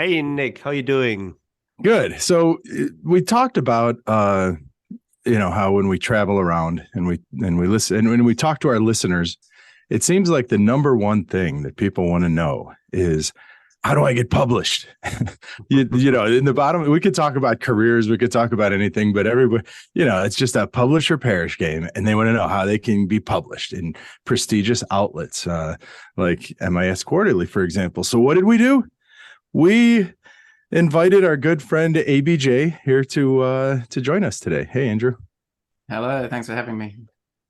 Hey Nick, how you doing? Good. So we talked about how when we travel around and we listen and when we talk to our listeners, it seems like the number one thing that people want to know is how do I get published? In the bottom, we could talk about careers, we could talk about anything, but everybody, it's just a publish or perish game, and they want to know how they can be published in prestigious outlets like MIS Quarterly, for example. So what did we do? We invited our good friend ABJ here to join us today. Hey, Andrew. Hello, thanks for having me.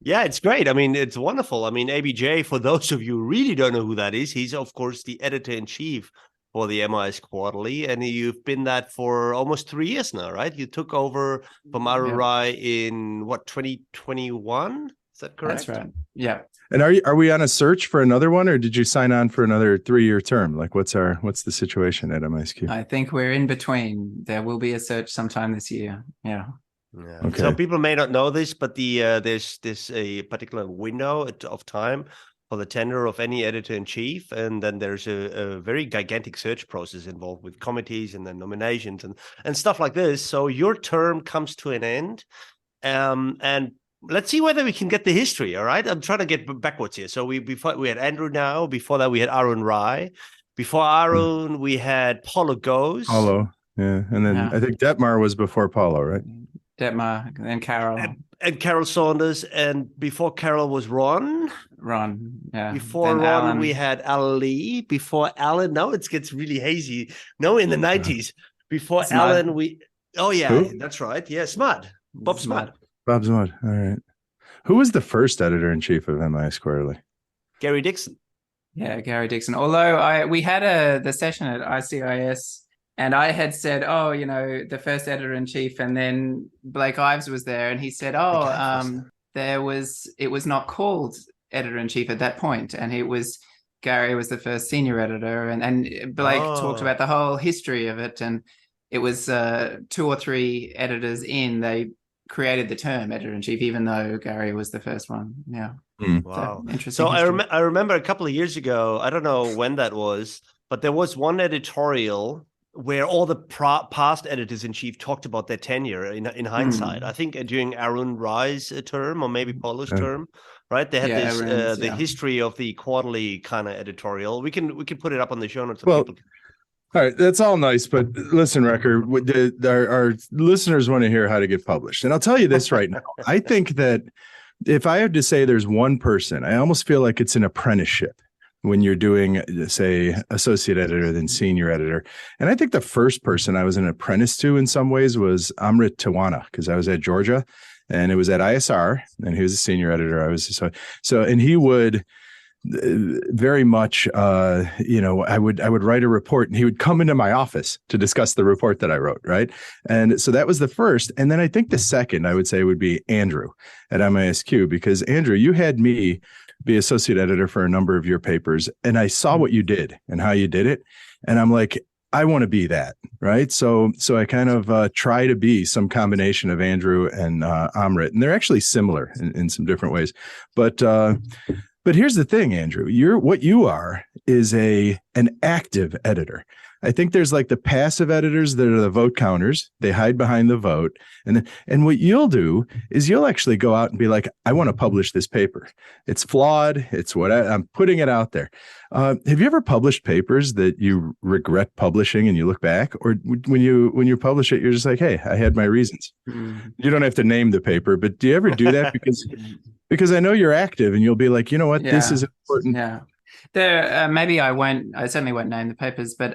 Yeah, it's great. I mean, it's wonderful. I mean, ABJ, for those of you who really don't know who that is, he's, of course, the editor-in-chief for the MIS Quarterly, and you've been that for almost 3 years now, right? You took over from Aaron Rai in, 2021? Is that correct? That's right. Yeah. And are we on a search for another one, or did you sign on for another 3-year term? Like, what's the situation at MISQ? I think we're in between. There will be a search sometime this year. Yeah. Yeah. Okay. So people may not know this, but there's a particular window of time for the tender of any editor-in-chief, and then there's a very gigantic search process involved with committees and then nominations and stuff like this. So your term comes to an end, and let's see whether we can get the history. All right, I'm trying to get backwards here. So we had Andrew now. Before that, we had Aaron Rai. Before Aaron, we had Paulo Goes. Paulo, yeah, and then I think Detmar was before Paulo, right? Detmar, and Carol. And Carol Saunders, and before Carol was Ron. Yeah. Before then Ron, Alan. we had Alan Lee. Before Alan, now it gets really hazy. No, in the 90s. Before Smud. Alan, Who? that's right. Yeah, Smud. Bob Smud. Bob Smud. All right. Who was the first editor-in-chief of MIS Quarterly? Gary Dixon. Yeah, Gary Dixon. Although we had the session at ICIS, and I had said, the first editor-in-chief, and then Blake Ives was there, and he said, it was not called editor-in-chief at that point, and Gary was the first senior editor, and Blake talked about the whole history of it, and it was 2 or 3 editors in, they created the term editor-in-chief, even though Gary was the first one. Yeah. Wow. So, interesting. So I remember a couple of years ago, I don't know when that was, but there was one editorial where all the past editors-in-chief talked about their tenure in hindsight. I think during Aaron Rai's term, or maybe Paulo's term, right? They had the history of the quarterly kind of editorial. We can put it up on the show notes. Well, all right, that's all nice, but listen, Wrecker, our listeners want to hear how to get published. And I'll tell you this right now. I think that if I had to say there's one person, I almost feel like it's an apprenticeship when you're doing, say, associate editor, then senior editor. And I think the first person I was an apprentice to in some ways was Amrit Tawana, because I was at Georgia and it was at ISR and he was a senior editor. And he would very much, I would write a report and he would come into my office to discuss the report that I wrote. Right. And so that was the first. And then I think the second I would say would be Andrew at MISQ, because Andrew, you had me be associate editor for a number of your papers, and I saw what you did and how you did it. And I'm like, I want to be that. Right. So I kind of try to be some combination of Andrew and Amrit, and they're actually similar in some different ways. But here's the thing, Andrew, what you are is an active editor. I think there's like the passive editors that are the vote counters. They hide behind the vote. And what you'll do is you'll actually go out and be like, I want to publish this paper. It's flawed. It's what I'm putting it out there. Have you ever published papers that you regret publishing and you look back? Or when you publish it, you're just like, hey, I had my reasons. You don't have to name the paper, but do you ever do that? Because I know you're active and you'll be like, you know what, this is important. Yeah. There, maybe I certainly won't name the papers, but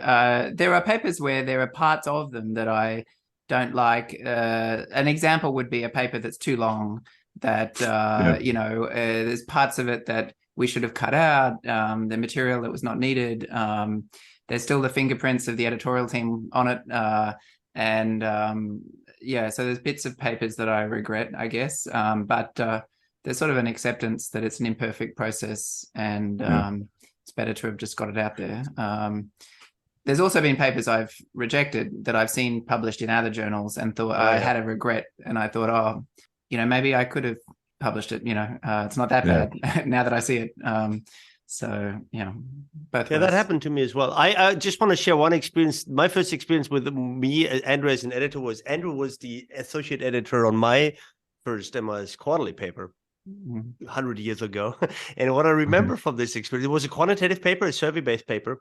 there are papers where there are parts of them that I don't like. An example would be a paper that's too long, that, there's parts of it that we should have cut out, the material that was not needed. There's still the fingerprints of the editorial team on it. So there's bits of papers that I regret, I guess. But there's sort of an acceptance that it's an imperfect process, and it's better to have just got it out there. There's also been papers I've rejected that I've seen published in other journals and thought I had a regret, and I thought, maybe I could have published it. It's not that bad now that I see it. So yeah, both Yeah, ways. that happened to me as well. I just want to share one experience. My first experience with me, Andrew, as an editor was Andrew was the associate editor on my first MIS quarterly paper 100 years ago. And what I remember from this experience, it was a quantitative paper, a survey-based paper.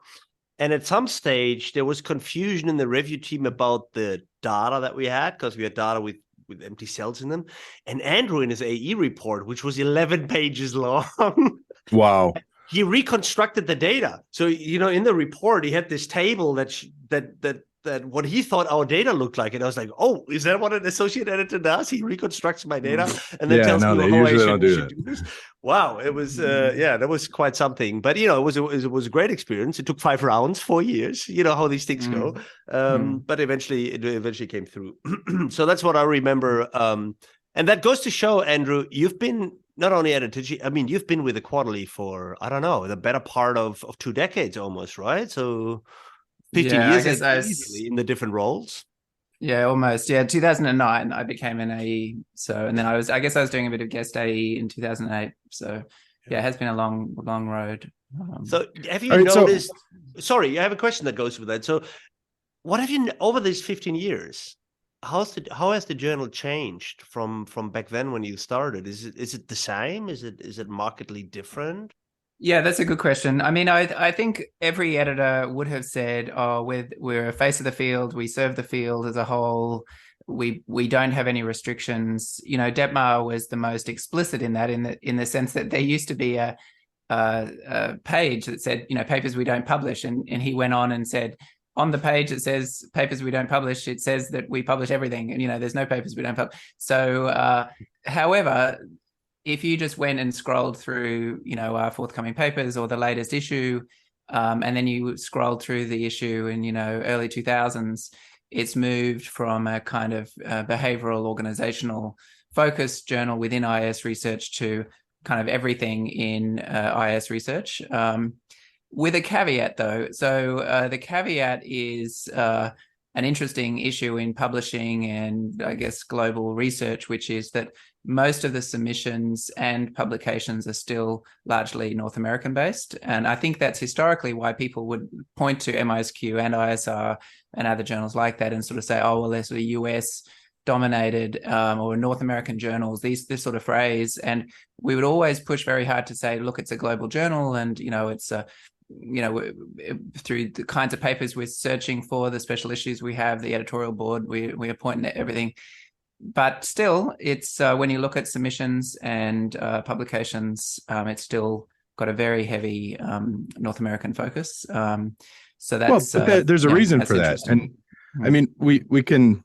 And at some stage, there was confusion in the review team about the data that we had, because we had data with empty cells in them. And Andrew, in his AE report, which was 11 pages long, Wow. he reconstructed the data. So, in the report, he had this table that what he thought our data looked like. And I was like, oh, is that what an associate editor does? He reconstructs my data and then tells me they how I usually don't do should that. do this. Wow. It was, that was quite something. But, it was a great experience. It took 5 rounds, 4 years, how these things go. But eventually, it came through. So that's what I remember. And that goes to show, Andrew, you've been not only editor, I mean, you've been with the quarterly for, I don't know, the better part of 2 decades almost, right? So 15 Yeah, years I guess easily in the different roles. Yeah, almost. Yeah, 2009, I became an AE. So, and then I was doing a bit of guest AE in 2008. So, yeah, it has been a long road. So, have you noticed? Sorry, I have a question that goes with that. So, what have you over these 15 years? How has the journal changed from back then when you started? Is it the same? Is it markedly different? Yeah, that's a good question. I mean, I think every editor would have said, "Oh, we're a face of the field. We serve the field as a whole. We don't have any restrictions." Detmar was the most explicit in that, in the sense that there used to be a page that said, papers we don't publish, and he went on and said, on the page it says papers we don't publish, it says that we publish everything, and there's no papers we don't publish. So, however, if you just went and scrolled through, our forthcoming papers or the latest issue, and then you scrolled through the issue in, early 2000s, it's moved from a kind of behavioral organizational focused journal within IS research to kind of everything in IS research. With a caveat, though. So the caveat is an interesting issue in publishing and, I guess, global research, which is that most of the submissions and publications are still largely North American based. And I think that's historically why people would point to MISQ and ISR and other journals like that and sort of say, oh, well, they're sort of US dominated or North American journals, this sort of phrase. And we would always push very hard to say, look, it's a global journal, and it's through the kinds of papers we're searching for, the special issues we have, the editorial board we appoint, everything. But still, it's when you look at submissions and publications, it's still got a very heavy North American focus. So that's there's a reason for that. And I mean, we can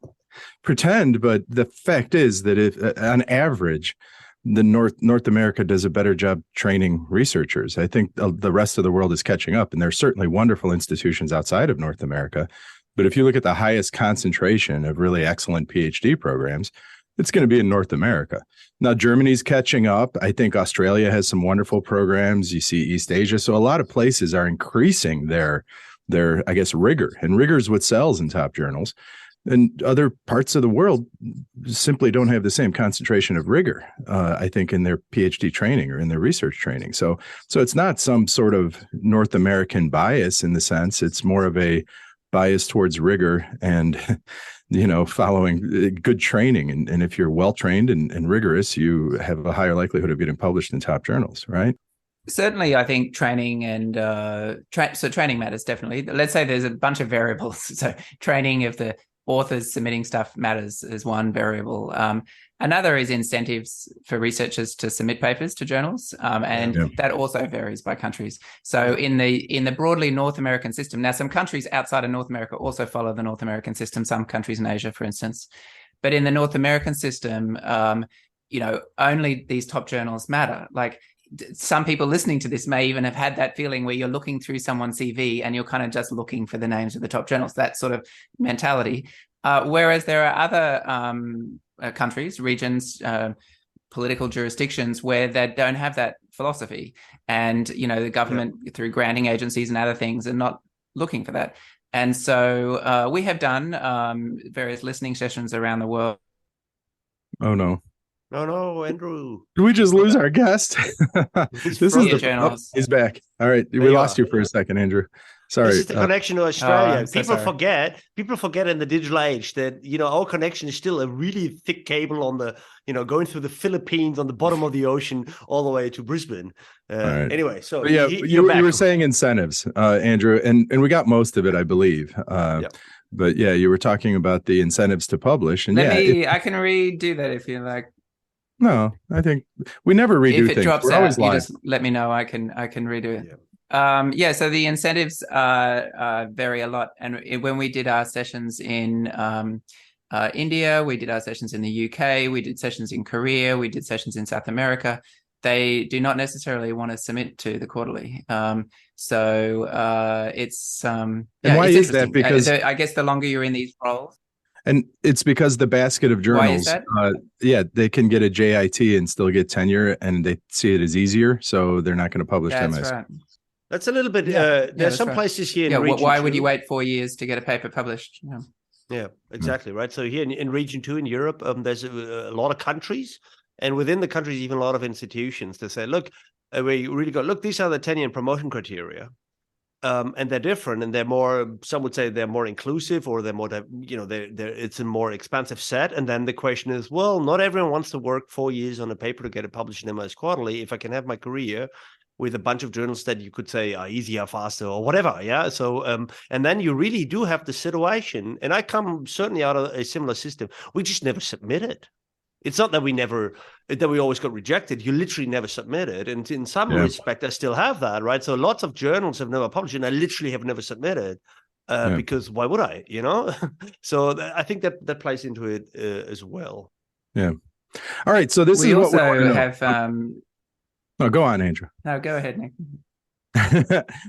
pretend, but the fact is that if on average, the North America does a better job training researchers. I think the rest of the world is catching up, and there's certainly wonderful institutions outside of North America. But if you look at the highest concentration of really excellent PhD programs, it's going to be in North America. Now, Germany's catching up. I think Australia has some wonderful programs. You see East Asia. So a lot of places are increasing their I guess, rigor. And rigor is what sells in top journals. And other parts of the world simply don't have the same concentration of rigor, I think, in their PhD training or in their research training. So it's not some sort of North American bias in the sense. It's more of a bias towards rigor and, following good training. And if you're well-trained and rigorous, you have a higher likelihood of getting published in top journals, right? Certainly, I think training and so training matters definitely. Let's say there's a bunch of variables. So training of the authors submitting stuff matters as one variable. Another is incentives for researchers to submit papers to journals, and that also varies by countries. So in the broadly North American system, now some countries outside of North America also follow the North American system. Some countries in Asia, for instance, but in the North American system, only these top journals matter. Like, some people listening to this may even have had that feeling where you're looking through someone's CV and you're kind of just looking for the names of the top journals, that sort of mentality. Whereas there are other countries, regions, political jurisdictions where they don't have that philosophy. And, the government through granting agencies and other things are not looking for that. And so we have done various listening sessions around the world. Oh, no. No, Andrew. Did we just lose our guest? He's This is frozen. the journalist. he's back. All right, we you lost are. you for a second, Andrew. Sorry. This is the connection to Australia. I'm so People sorry. forget in the digital age that, our connection is still a really thick cable on the, going through the Philippines on the bottom of the ocean all the way to Brisbane. Right. Anyway, so But yeah, you're back. you were saying incentives, Andrew, and we got most of it, I believe. Yeah. But yeah, you were talking about the incentives to publish, and I can redo that if you like. No, I think we never redo If it things. drops We're out, always you live. just let me know. I can redo it. So the incentives vary a lot. And when we did our sessions in India, we did our sessions in the UK, we did sessions in Korea, we did sessions in South America. They do not necessarily want to submit to the quarterly. It's and why is that? Because I guess the longer you're in these roles. And it's because the basket of journals, Why is that? They can get a JIT and still get tenure, and they see it as easier, so they're not going to publish them. That's right. That's a little bit. There's some places here. Yeah. In Why would you wait 4 years to get a paper published? Yeah, exactly. Right. So here in Region 2 in Europe, there's a lot of countries, and within the countries, even a lot of institutions that say, look, we really got, look, these are the tenure and promotion criteria. And they're different, and they're more. Some would say they're more inclusive, or they're more. It's a more expansive set. And then the question is, well, not everyone wants to work 4 years on a paper to get it published in MS Quarterly. If I can have my career with a bunch of journals that you could say are easier, faster, or whatever, yeah. So, and then you really do have the situation. And I come certainly out of a similar system. We just never submitted. It's not that we always got rejected. You literally never submitted. And in some respect, I still have that, right? So lots of journals have never published, and I literally have never submitted because why would I, So I think that plays into it as well. Yeah. All right. So this we is also what we have. No, go on, Andrew. No, go ahead, Nick.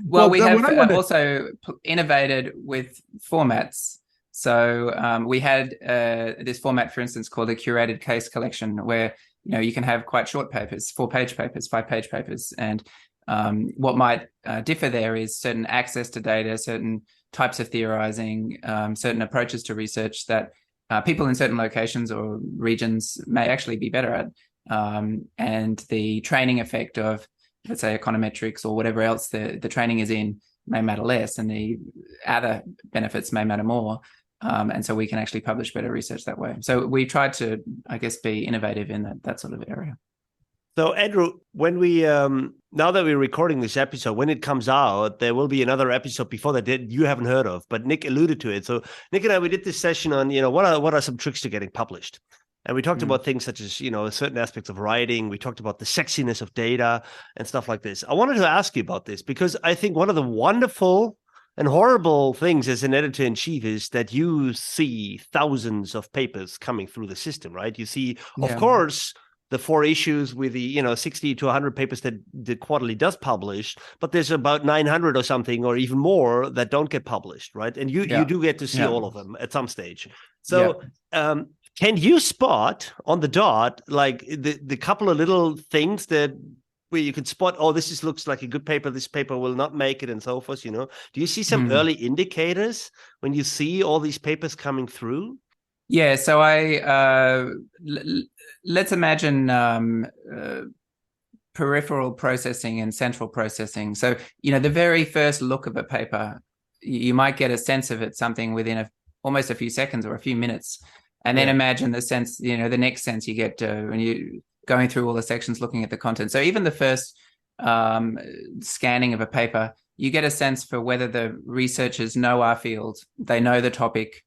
Well, we have also innovated with formats. So we had this format, for instance, called a curated case collection, where you can have quite short papers, 4-page papers, 5-page papers, and what might differ there is certain access to data, certain types of theorizing, certain approaches to research that people in certain locations or regions may actually be better at, and the training effect of, let's say, econometrics or whatever else the training is in may matter less, and the other benefits may matter more. And so we can actually publish better research that way. So we tried to, I guess, be innovative in that sort of area. So Andrew, when we now that we're recording this episode, when it comes out, there will be another episode before that you haven't heard of, but Nick alluded to it. So Nick and I, we did this session on, what are some tricks to getting published? And we talked about things such as, certain aspects of writing. We talked about the sexiness of data and stuff like this. I wanted to ask you about this because I think one of the wonderful and horrible things as an editor-in-chief is that you see thousands of papers coming through the system, right? You see, of course, the 4 issues with the 60 to 100 papers that the quarterly does publish, but there's about 900 or something, or even more, that don't get published, right? And you do get to see all of them at some stage. So can you spot on the dot like the couple of little things that where you could spot, this looks like a good paper, this paper will not make it, and so forth, Do you see some early indicators when you see all these papers coming through? Yeah, so let's imagine peripheral processing and central processing. So, the very first look of a paper, you might get a sense of it, something within almost a few seconds or a few minutes. And then imagine the sense, the next sense you get when you going through all the sections, looking at the content. So even the first scanning of a paper, you get a sense for whether the researchers know our field, they know the topic,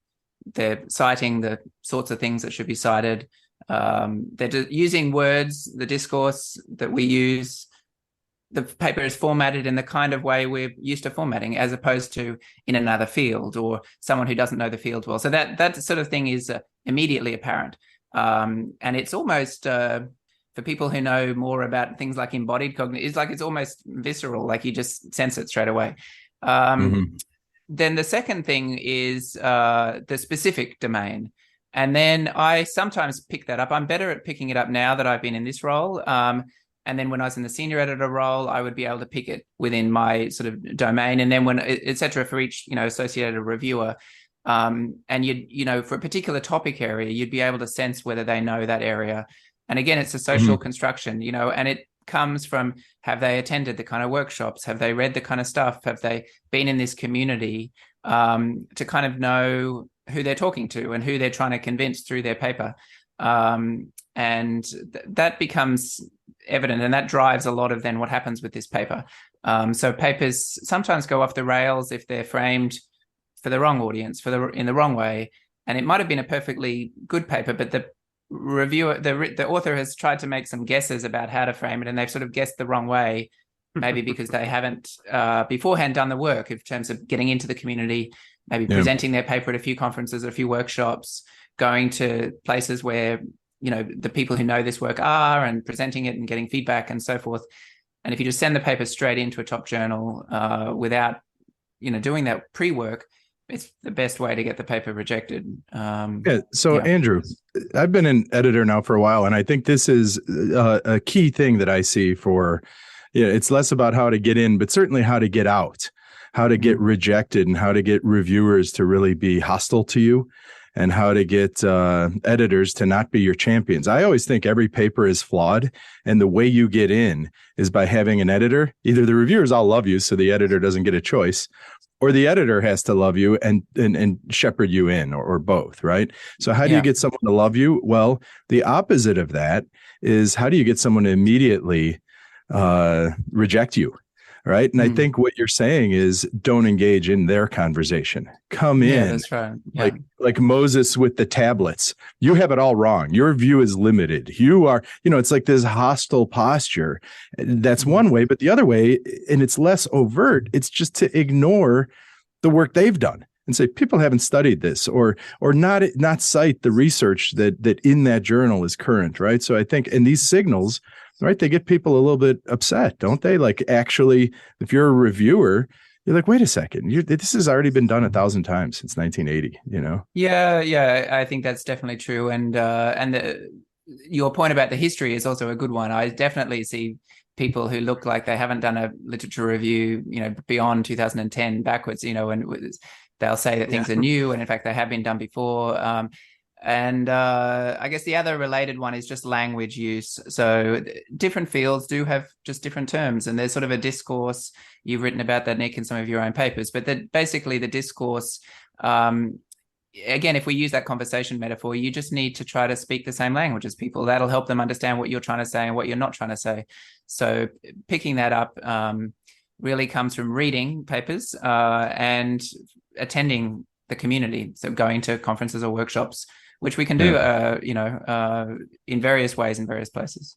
they're citing the sorts of things that should be cited, they're using words, the discourse that we use. The paper is formatted in the kind of way we're used to formatting, as opposed to in another field or someone who doesn't know the field well. So that sort of thing is immediately apparent. And it's almost... for people who know more about things like embodied cognition, it's almost visceral, like you just sense it straight away. Then the second thing is the specific domain. And then I sometimes pick that up. I'm better at picking it up now that I've been in this role. And then when I was in the senior editor role, I would be able to pick it within my sort of domain. And then et cetera, for each, associated reviewer. And for a particular topic area, you'd be able to sense whether they know that area. And again, it's a social construction, and it comes from, have they attended the kind of workshops? Have they read the kind of stuff? Have they been in this community to kind of know who they're talking to and who they're trying to convince through their paper? And that becomes evident, and that drives a lot of then what happens with this paper. So papers sometimes go off the rails if they're framed for the wrong audience, in the wrong way. And it might have been a perfectly good paper, but the reviewer, the author has tried to make some guesses about how to frame it, and they've sort of guessed the wrong way, maybe because they haven't beforehand done the work in terms of getting into the community, maybe presenting their paper at a few conferences, a few workshops, going to places where the people who know this work are, and presenting it and getting feedback and so forth. And if you just send the paper straight into a top journal without doing that pre-work, it's the best way to get the paper rejected. Andrew, I've been an editor now for a while, and I think this is a key thing that I see for, it's less about how to get in, but certainly how to get out, how to get rejected, and how to get reviewers to really be hostile to you, and how to get editors to not be your champions. I always think every paper is flawed, and the way you get in is by having an editor. Either the reviewers all love you, so the editor doesn't get a choice, or the editor has to love you and shepherd you in, or both, right? So how do you get someone to love you? Well, the opposite of that is, how do you get someone to immediately reject you, right? And I think what you're saying is, don't engage in their conversation. Come in, that's right. Like Moses with the tablets. You have it all wrong. Your view is limited. You are, it's like this hostile posture. That's one way, but the other way, and it's less overt, it's just to ignore the work they've done and say, people haven't studied this, or not cite the research that in that journal is current, right? So I think, and these signals, right, they get people a little bit upset, don't they? Like, actually, if you're a reviewer, you're like, wait a second, this has already been done 1,000 times since 1980, Yeah, I think that's definitely true. And your point about the history is also a good one. I definitely see people who look like they haven't done a literature review, beyond 2010 backwards, and they'll say that things are new, and in fact, they have been done before. And I guess the other related one is just language use. So different fields do have just different terms, and there's sort of a discourse. You've written about that, Nick, in some of your own papers. But basically the discourse, again, if we use that conversation metaphor, you just need to try to speak the same language as people. That'll help them understand what you're trying to say and what you're not trying to say. So picking that up really comes from reading papers and attending the community. So going to conferences or workshops, which we can do, in various ways in various places.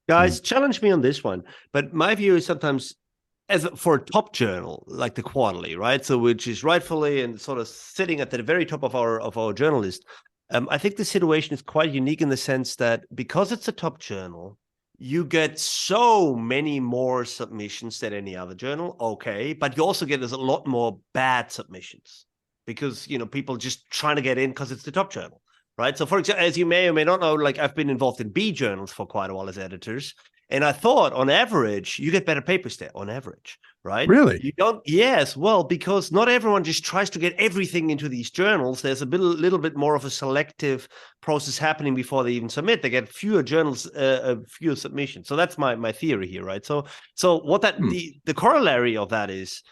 Guys, challenge me on this one. But my view is sometimes, for a top journal like the Quarterly, right? So which is rightfully and sort of sitting at the very top of our journal list. I think the situation is quite unique in the sense that because it's a top journal, you get so many more submissions than any other journal. Okay, but you also get a lot more bad submissions because people just trying to get in because it's the top journal. Right. So, for example, as you may or may not know, like I've been involved in B journals for quite a while as editors. And I thought on average, you get better papers there on average. Right. Really? You don't. Yes. Well, because not everyone just tries to get everything into these journals. There's a little bit more of a selective process happening before they even submit. They get fewer journals, fewer submissions. So that's my theory here. Right. So what the corollary of that is,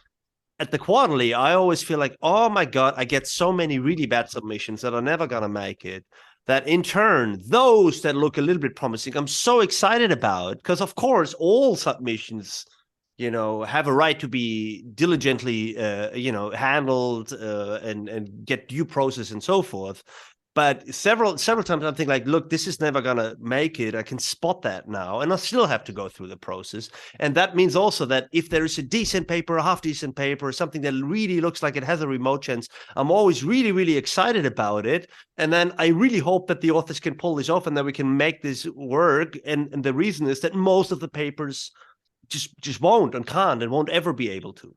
at the Quarterly, I always feel like, oh my God, I get so many really bad submissions that are never going to make it. That in turn, those that look a little bit promising, I'm so excited about, because of course, all submissions, have a right to be diligently, handled and get due process and so forth. But several times I'm thinking like, look, this is never going to make it. I can spot that now. And I still have to go through the process. And that means also that if there is a decent paper, a half-decent paper, something that really looks like it has a remote chance, I'm always really, really excited about it. And then I really hope that the authors can pull this off and that we can make this work. And the reason is that most of the papers just won't and can't and won't ever be able to.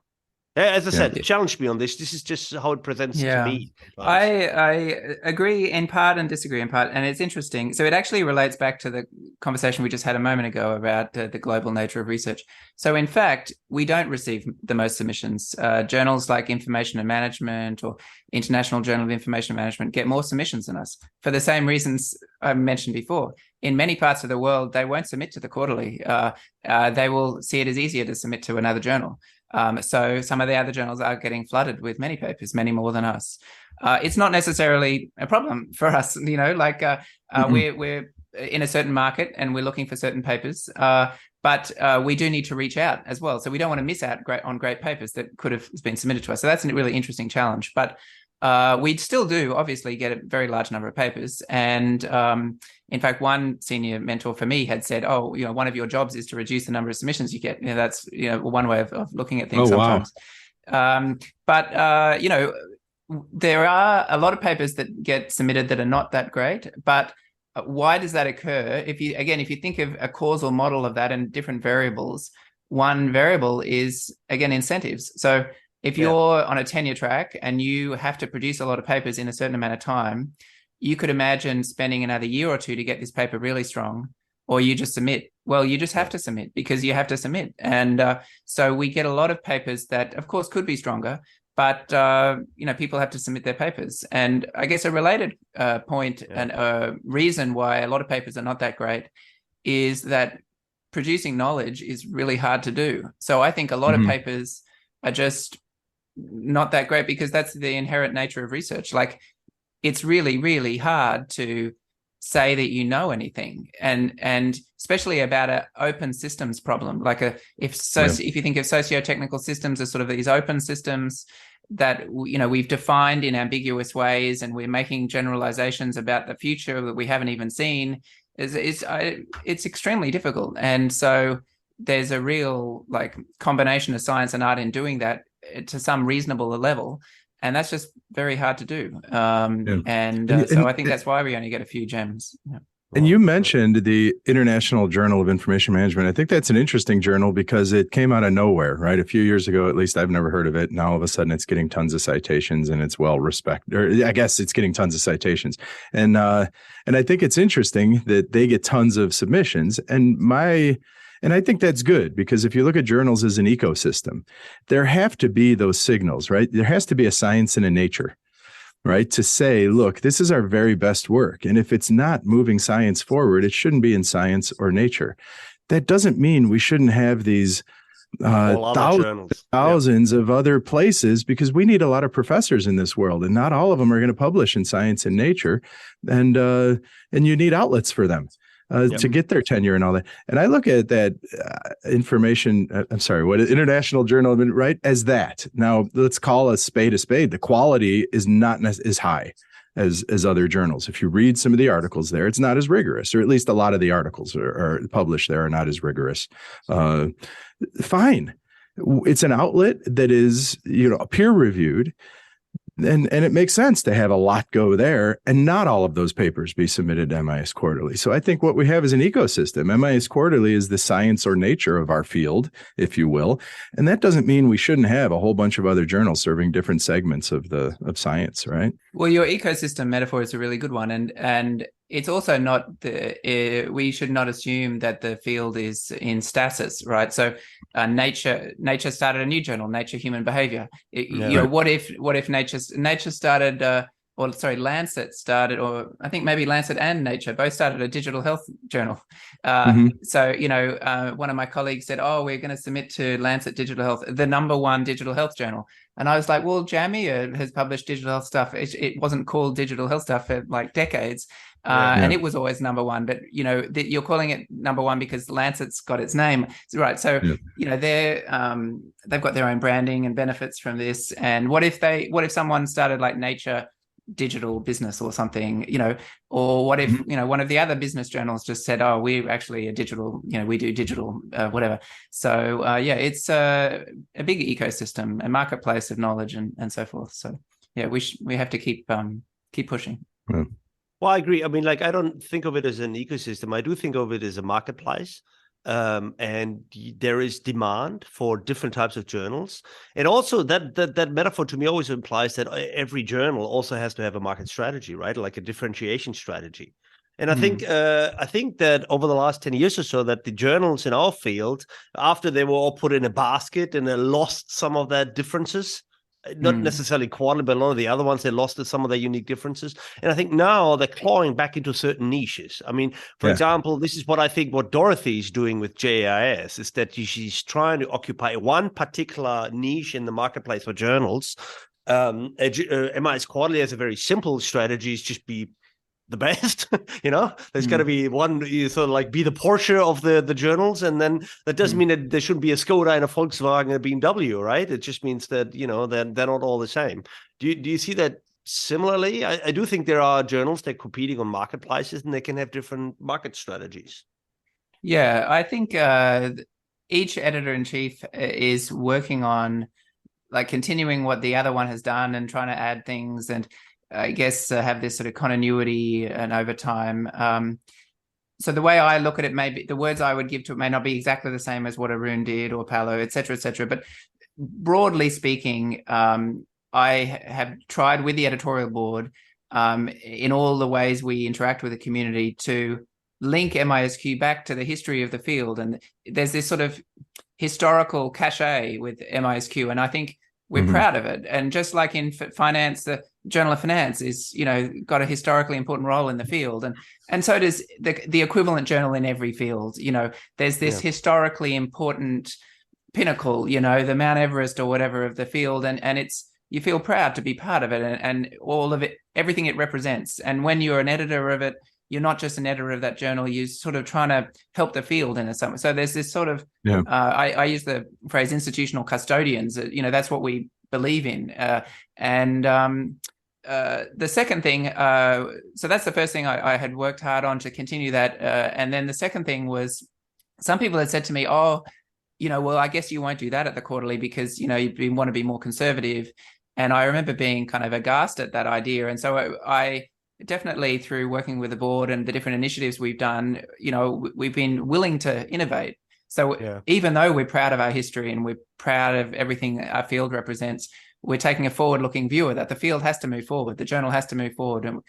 As I said, challenge me on this. This is just how it presents to me. I agree in part and disagree in part. And it's interesting. So it actually relates back to the conversation we just had a moment ago about the global nature of research. So in fact, we don't receive the most submissions. Journals like Information and Management or International Journal of Information Management get more submissions than us for the same reasons I mentioned before. in many parts of the world, they won't submit to the quarterly. They will see it as easier to submit to another journal. So some of the other journals are getting flooded with many papers, many more than us. It's not necessarily a problem for us, we're in a certain market and we're looking for certain papers. But we do need to reach out as well. So we don't want to miss out on great papers that could have been submitted to us. So that's a really interesting challenge. But we still do obviously get a very large number of papers. And in fact, one senior mentor for me had said, "Oh, one of your jobs is to reduce the number of submissions you get." That's one way of looking at things sometimes. Wow. But there are a lot of papers that get submitted that are not that great. But why does that occur? If you think of a causal model of that and different variables, one variable is, again, incentives. So if you're on a tenure track and you have to produce a lot of papers in a certain amount of time, you could imagine spending another year or two to get this paper really strong, or you just submit. Well, you just have to submit because you have to submit. And so we get a lot of papers that, of course, could be stronger, but people have to submit their papers. And I guess a related point and a reason why a lot of papers are not that great is that producing knowledge is really hard to do. So I think a lot of papers are just not that great because that's the inherent nature of research. Like, it's really, really hard to say that you know anything, and especially about an open systems problem. Like if you think of socio-technical systems as sort of these open systems that we've defined in ambiguous ways, and we're making generalizations about the future that we haven't even seen, it's extremely difficult. And so there's a real combination of science and art in doing that to some reasonable level, and that's just very hard to do. So I think that's why we only get a few gems. Yeah. And you mentioned the International Journal of Information Management. I think that's an interesting journal because it came out of nowhere, right? A few years ago, at least I've never heard of it. Now all of a sudden it's getting tons of citations and it's well respected, or I guess it's getting tons of citations. And I think it's interesting that they get tons of submissions. And I think that's good because if you look at journals as an ecosystem, there have to be those signals, right? There has to be a science and a nature, right? To say, look, this is our very best work. And if it's not moving science forward, it shouldn't be in science or nature. That doesn't mean we shouldn't have these thousands of other places, because we need a lot of professors in this world, and not all of them are going to publish in science and nature. And you need outlets for them. To get their tenure and all that. And I look at that International Journal, right, as that. Now, let's call a spade a spade. The quality is not as high as other journals. If you read some of the articles there, it's not as rigorous, or at least a lot of the articles are published there are not as rigorous. Fine. It's an outlet that is, peer reviewed. And it makes sense to have a lot go there and not all of those papers be submitted to MIS Quarterly. So I think what we have is an ecosystem. MIS Quarterly is the science or nature of our field, if you will. And that doesn't mean we shouldn't have a whole bunch of other journals serving different segments of science, right? Well, your ecosystem metaphor is a really good one. And it's also not we should not assume that the field is in stasis, right? So Nature started a new journal, Nature Human Behavior. What if Nature started, Lancet started, or I think maybe Lancet and Nature both started a digital health journal. So, one of my colleagues said, "Oh, we're going to submit to Lancet Digital Health, the #1 digital health journal." And I was like, "Well, Jamia has published digital health stuff. It wasn't called digital health stuff for decades." And it was always #1, but you're calling it #1 because Lancet's got its name, right? So they've got their own branding and benefits from this. And what if someone started like Nature Digital Business or something, or what if one of the other business journals just said, "Oh, we're actually a digital, we do digital whatever." So it's a big ecosystem, a marketplace of knowledge and so forth. So we have to keep pushing. Yeah. Well, I agree. I mean, I don't think of it as an ecosystem. I do think of it as a marketplace. And there is demand for different types of journals. And also that metaphor to me always implies that every journal also has to have a market strategy, right? Like a differentiation strategy. And I think that over the last 10 years or so, that the journals in our field, after they were all put in a basket and lost some of their differences, not necessarily quarterly, but a lot of the other ones, they lost some of their unique differences. And I think now they're clawing back into certain niches. I mean, for example, this is what I think what Dorothy's doing with JIS is that she's trying to occupy one particular niche in the marketplace for journals. MIS Quarterly has a very simple strategy, is just be the best. There's got to be one, you sort of like be the Porsche of the journals, and then that doesn't mean that there shouldn't be a Skoda and a Volkswagen and a BMW, right? It just means that they're not all the same. Do you see that similarly? I do think there are journals that are competing on marketplaces, and they can have different market strategies. Yeah, I think each editor-in-chief is working on like continuing what the other one has done and trying to add things, and I guess have this sort of continuity and over time. So the way I look at it, maybe the words I would give to it may not be exactly the same as what Arun did or Paolo, et cetera, et cetera. But broadly speaking, I have tried with the editorial board in all the ways we interact with the community to link MISQ back to the history of the field. And there's this sort of historical cachet with MISQ, and I think we're proud of it. And just like in finance, the Journal of Finance is, got a historically important role in the field. And so does the equivalent journal in every field. There's this historically important pinnacle, the Mount Everest or whatever of the field. And you feel proud to be part of it and all of it, everything it represents. And when you're an editor of it, you're not just an editor of that journal, you're sort of trying to help the field in some way. So there's this sort of, I use the phrase institutional custodians, that's what we believe in. And the second thing, so that's the first thing I had worked hard on to continue that. And then the second thing was some people had said to me, well, I guess you won't do that at the quarterly because, you want to be more conservative. And I remember being kind of aghast at that idea. And so I definitely, through working with the board and the different initiatives we've done, we've been willing to innovate. So even though we're proud of our history and we're proud of everything our field represents, we're taking a forward-looking view of that. The field has to move forward. The journal has to move forward. And,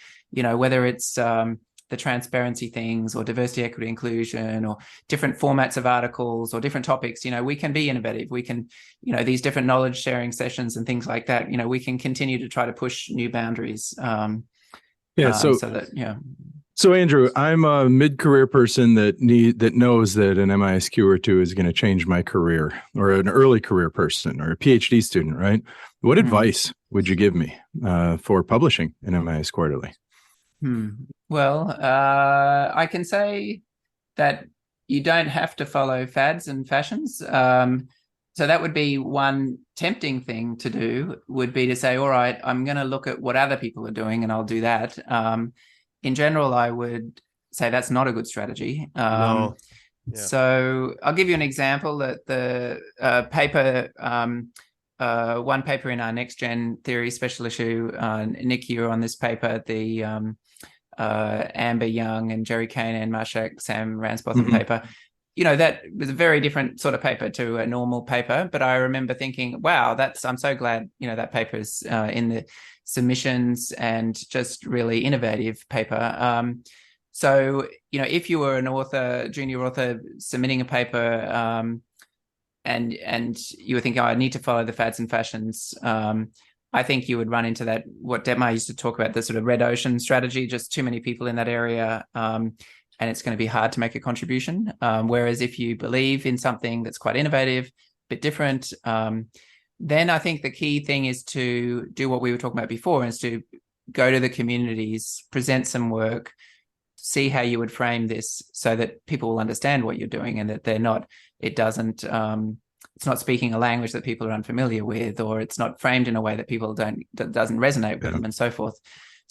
whether it's the transparency things or diversity, equity, inclusion, or different formats of articles or different topics, we can be innovative. We can, these different knowledge sharing sessions and things like that, we can continue to try to push new boundaries. So Andrew, I'm a mid-career person that knows that an MISQ or two is going to change my career, or an early career person, or a PhD student, right? What advice would you give me for publishing an MIS Quarterly? Well, I can say that you don't have to follow fads and fashions. So that would be one tempting thing to do, would be to say, all right, I'm going to look at what other people are doing and I'll do that. In general, I would say that's not a good strategy. No. Yeah. So I'll give you an example that the paper, one paper in our Next Gen Theory special issue, Nick, you were on this paper, the Amber Young and Jerry Kane and Marshak Sam Ransbotham paper. That was a very different sort of paper to a normal paper. But I remember thinking, wow, I'm so glad, that paper is in the submissions and just really innovative paper. So, if you were an author, junior author submitting a paper and you were thinking, I need to follow the fads and fashions, I think you would run into that, what Detmar used to talk about, the sort of red ocean strategy, just too many people in that area. And it's going to be hard to make a contribution. Whereas if you believe in something that's quite innovative, a bit different, then I think the key thing is to do what we were talking about before, is to go to the communities, present some work, see how you would frame this so that people will understand what you're doing and that it's not speaking a language that people are unfamiliar with, or it's not framed in a way that that doesn't resonate with them and so forth.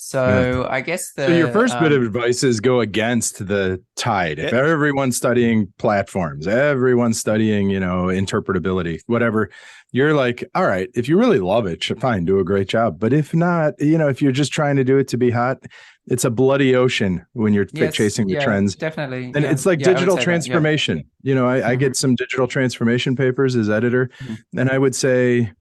So I guess so your first bit of advice is go against the tide. If everyone's studying platforms, everyone's studying, interpretability, whatever, you're like, all right, if you really love it, fine, do a great job. But if not, if you're just trying to do it to be hot, it's a bloody ocean when you're chasing the trends. Definitely. And it's like digital transformation. I get some digital transformation papers as editor, and I would say,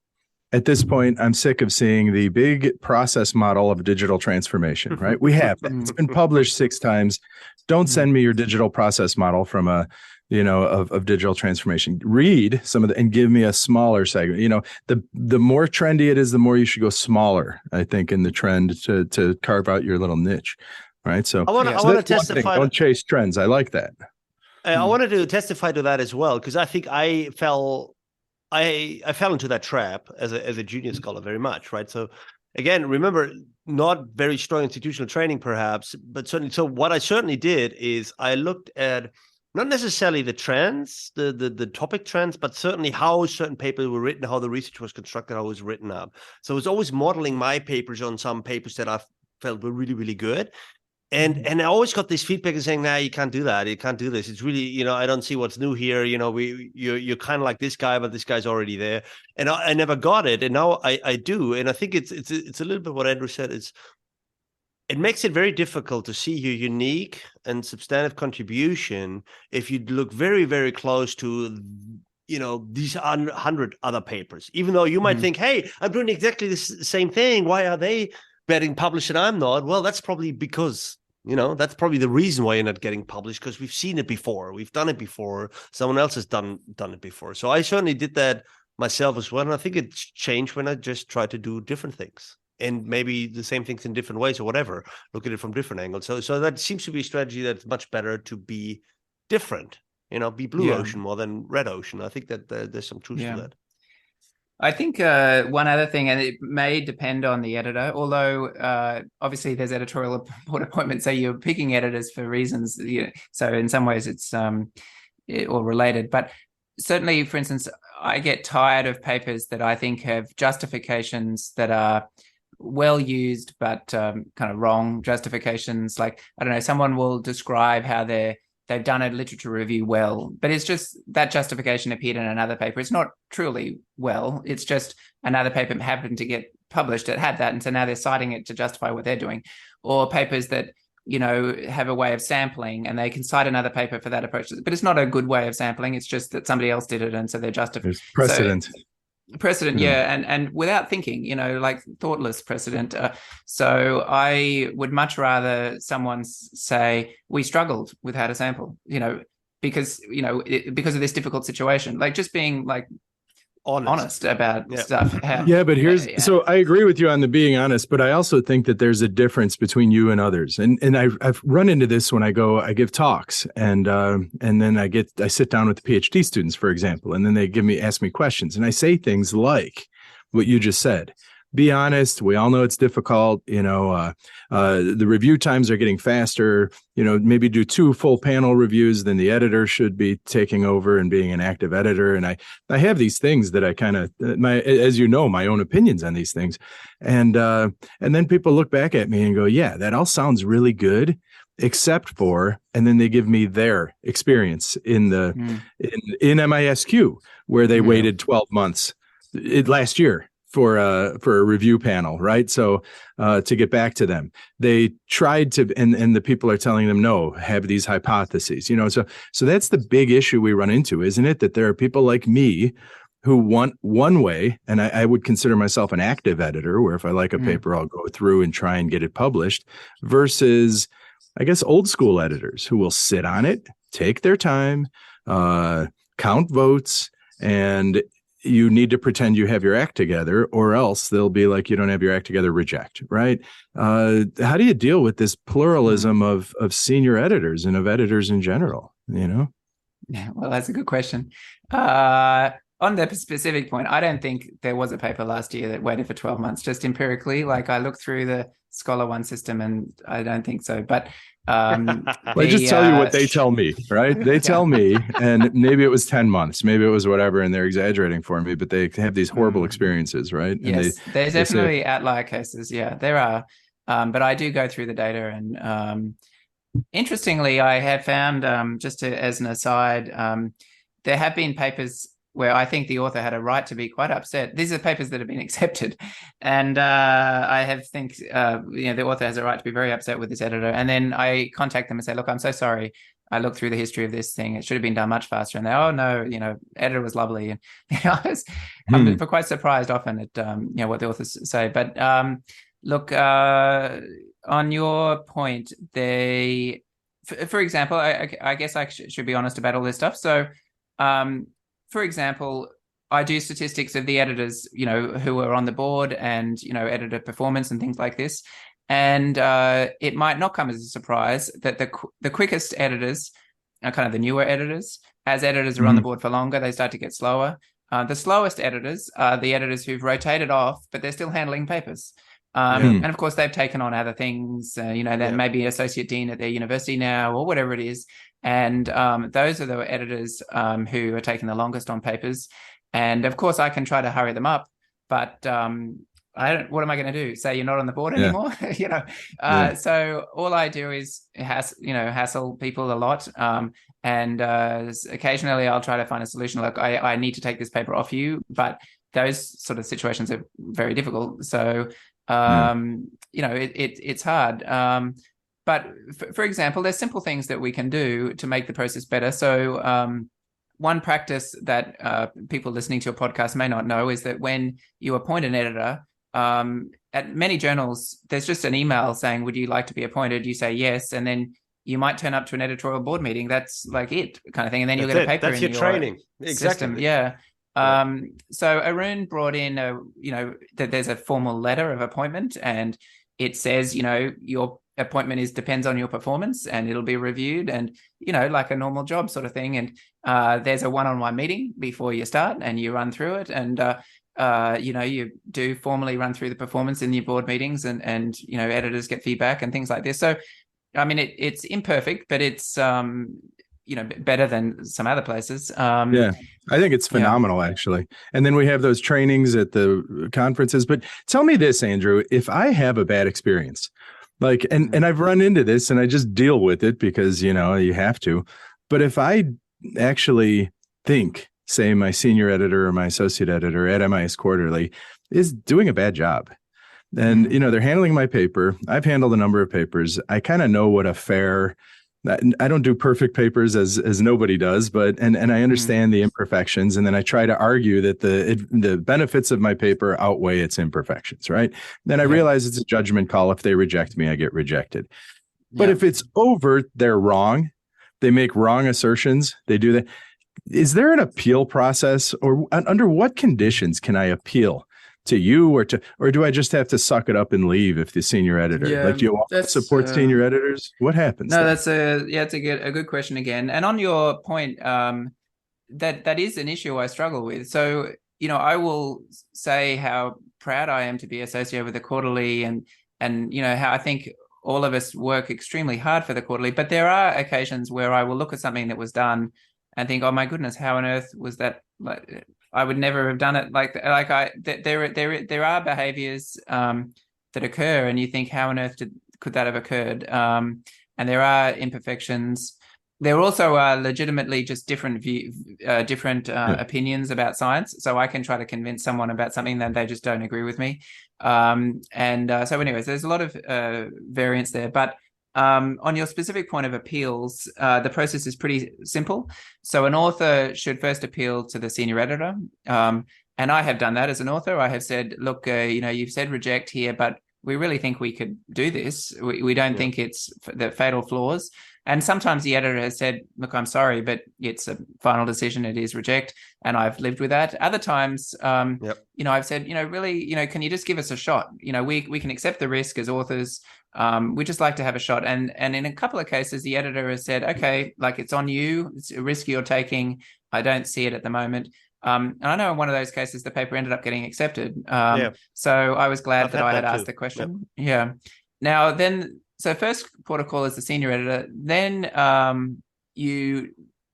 at this point, I'm sick of seeing the big process model of digital transformation, right? We have that. It's been published 6 times. Don't send me your digital process model from a of digital transformation. Read some of and give me a smaller segment. The more trendy it is, the more you should go smaller, I think, in the trend to carve out your little niche. Right. So I want to testify. Don't chase trends. I like that. I wanted to testify to that as well, because I think I fell into that trap as a junior scholar very much, right? So again, remember, not very strong institutional training perhaps, but certainly. So what I certainly did is I looked at not necessarily the trends, the topic trends, but certainly how certain papers were written, how the research was constructed, how it was written up. So I was always modeling my papers on some papers that I felt were really, really good. And I always got this feedback and saying, "Nah, you can't do that. You can't do this. It's really, I don't see what's new here. You're kind of like this guy, but this guy's already there." And I never got it, and now I do. And I think it's a little bit what Andrew said. It makes it very difficult to see your unique and substantive contribution if you look very, very close to these 100 other papers. Even though you might think, "Hey, I'm doing exactly the same thing. Why are they getting published and I'm not?" Well, that's probably because. That's probably the reason why you're not getting published, because we've seen it before. We've done it before. Someone else has done it before. So I certainly did that myself as well. And I think it's changed when I just try to do different things and maybe the same things in different ways or whatever, look at it from different angles. So that seems to be a strategy that's much better to be different, be blue ocean more than red ocean. I think that there's some truth to that. I think one other thing, and it may depend on the editor, although obviously there's editorial board appointments, so you're picking editors for reasons, so in some ways it's all related. But certainly, for instance, I get tired of papers that I think have justifications that are well used, but kind of wrong justifications. Like, I don't know, someone will describe how they've done a literature review well, but it's just that justification appeared in another paper. It's not truly well. It's just another paper happened to get published that had that, and so now they're citing it to justify what they're doing. Or papers that have a way of sampling, and they can cite another paper for that approach, but it's not a good way of sampling. It's just that somebody else did it, and so they're justified. There's precedent. And without thinking, like thoughtless precedent. So I would much rather someone say, "We struggled with how to sample," because because of this difficult situation. Like, just being like honest about stuff. But here's so I agree with you on the being honest, but I also think that there's a difference between you and others. And I've run into this when I give talks, and then I sit down with the PhD students, for example, and then they ask me questions, and I say things like what you just said. Be honest. We all know it's difficult. The review times are getting faster. Maybe do 2 full panel reviews, then the editor should be taking over and being an active editor. And I have these things that I kind of my own opinions on these things. And then people look back at me and go, "Yeah, that all sounds really good, except for," and then they give me their experience in MISQ, where they waited 12 months last year for a review panel, right? So to get back to them, they tried to, and the people are telling them, "No, have these hypotheses." So that's the big issue we run into, isn't it? That there are people like me who want one way, and I would consider myself an active editor, where if I like a paper, I'll go through and try and get it published, versus, I guess, old school editors who will sit on it, take their time, count votes, and you need to pretend you have your act together, or else they'll be like, "You don't have your act together, reject," right? How do you deal with this pluralism of senior editors and of editors in general? Yeah, well, that's a good question. On the specific point, I don't think there was a paper last year that waited for 12 months, just empirically. Like, I looked through the Scholar One system, and I don't think so. But I just tell you what they tell me, right? They tell me, and maybe it was 10 months, maybe it was whatever, and they're exaggerating for me, but they have these horrible experiences, right? And yes, there's definitely outlier cases. Yeah, there are. But I do go through the data, and interestingly, I have found, just as an aside, there have been papers where I think the author had a right to be quite upset. These are papers that have been accepted, and the author has a right to be very upset with this editor. And then I contact them and say, "Look, I'm so sorry. I looked through the history of this thing. It should have been done much faster." And they, "Oh no, editor was lovely." And I'm quite surprised often at what the authors say. But look, on your point, for example, I guess I should be honest about all this stuff. So, for example, I do statistics of the editors, who are on the board and, editor performance and things like this. And it might not come as a surprise that the quickest editors are kind of the newer editors. As editors are on the board for longer, they start to get slower. The slowest editors are the editors who've rotated off, but they're still handling papers. And of course, they've taken on other things. They may be associate dean at their university now or whatever it is. And those are the editors who are taking the longest on papers. And of course, I can try to hurry them up, but what am I going to do? Say you're not on the board anymore? So all I do is hassle people a lot. And occasionally I'll try to find a solution. Like I need to take this paper off you, but those sort of situations are very difficult. So, it's hard. But for example, there's simple things that we can do to make the process better. So one practice that people listening to your podcast may not know is that when you appoint an editor, at many journals, there's just an email saying, would you like to be appointed? You say yes, and then you might turn up to an editorial board meeting. That's like it kind of thing. And then you'll get a paper That's in your training. Exactly. System. Yeah. So Arun brought in, that there's a formal letter of appointment, and it says, your appointment depends on your performance, and it'll be reviewed, and like a normal job sort of thing. And there's a one-on-one meeting before you start, and you run through it, and you do formally run through the performance in your board meetings, and editors get feedback and things like this. So, I mean, it's imperfect, but it's better than some other places. I think it's phenomenal, actually. And then we have those trainings at the conferences. But tell me this, Andrew, if I have a bad experience, like, and I've run into this and I just deal with it because, you have to. But if I actually think, say, my senior editor or my associate editor at MIS Quarterly is doing a bad job, and, they're handling my paper. I've handled a number of papers. I kind of know what a fair, I don't do perfect papers as nobody does, but and I understand the imperfections, and then I try to argue that the benefits of my paper outweigh its imperfections, right? Then I realize it's a judgment call. If they reject me, I get rejected. But if it's overt, they're wrong. They make wrong assertions. They do that. Is there an appeal process, or under what conditions can I appeal to you, or do I just have to suck it up and leave if the senior editor? Do you want to support senior editors? What happens? No, it's a good question again. And on your point, that is an issue I struggle with. So, I will say how proud I am to be associated with the Quarterly, and how I think all of us work extremely hard for the Quarterly. But there are occasions where I will look at something that was done and think, oh my goodness, how on earth was that? Like, I would never have done it. There are behaviors that occur, and you think, how on earth could that have occurred? And there are imperfections. There also are legitimately just different opinions about science. So I can try to convince someone about something that they just don't agree with me. So anyways, there's a lot of variance there. But on your specific point of appeals, the process is pretty simple. So an author should first appeal to the senior editor. And I have done that as an author. I have said, look, you've said reject here, but we really think we could do this. We don't think it's the fatal flaws. And sometimes the editor has said, look, I'm sorry, but it's a final decision. It is reject. And I've lived with that. Other times, I've said, really, can you just give us a shot? We can accept the risk as authors. We just like to have a shot. And in a couple of cases, the editor has said, okay, like, it's on you. It's a risk you're taking. I don't see it at the moment. And I know in one of those cases, the paper ended up getting accepted. So I was glad that I had asked the question. Yeah. Now then, so first port of call is the senior editor. Then you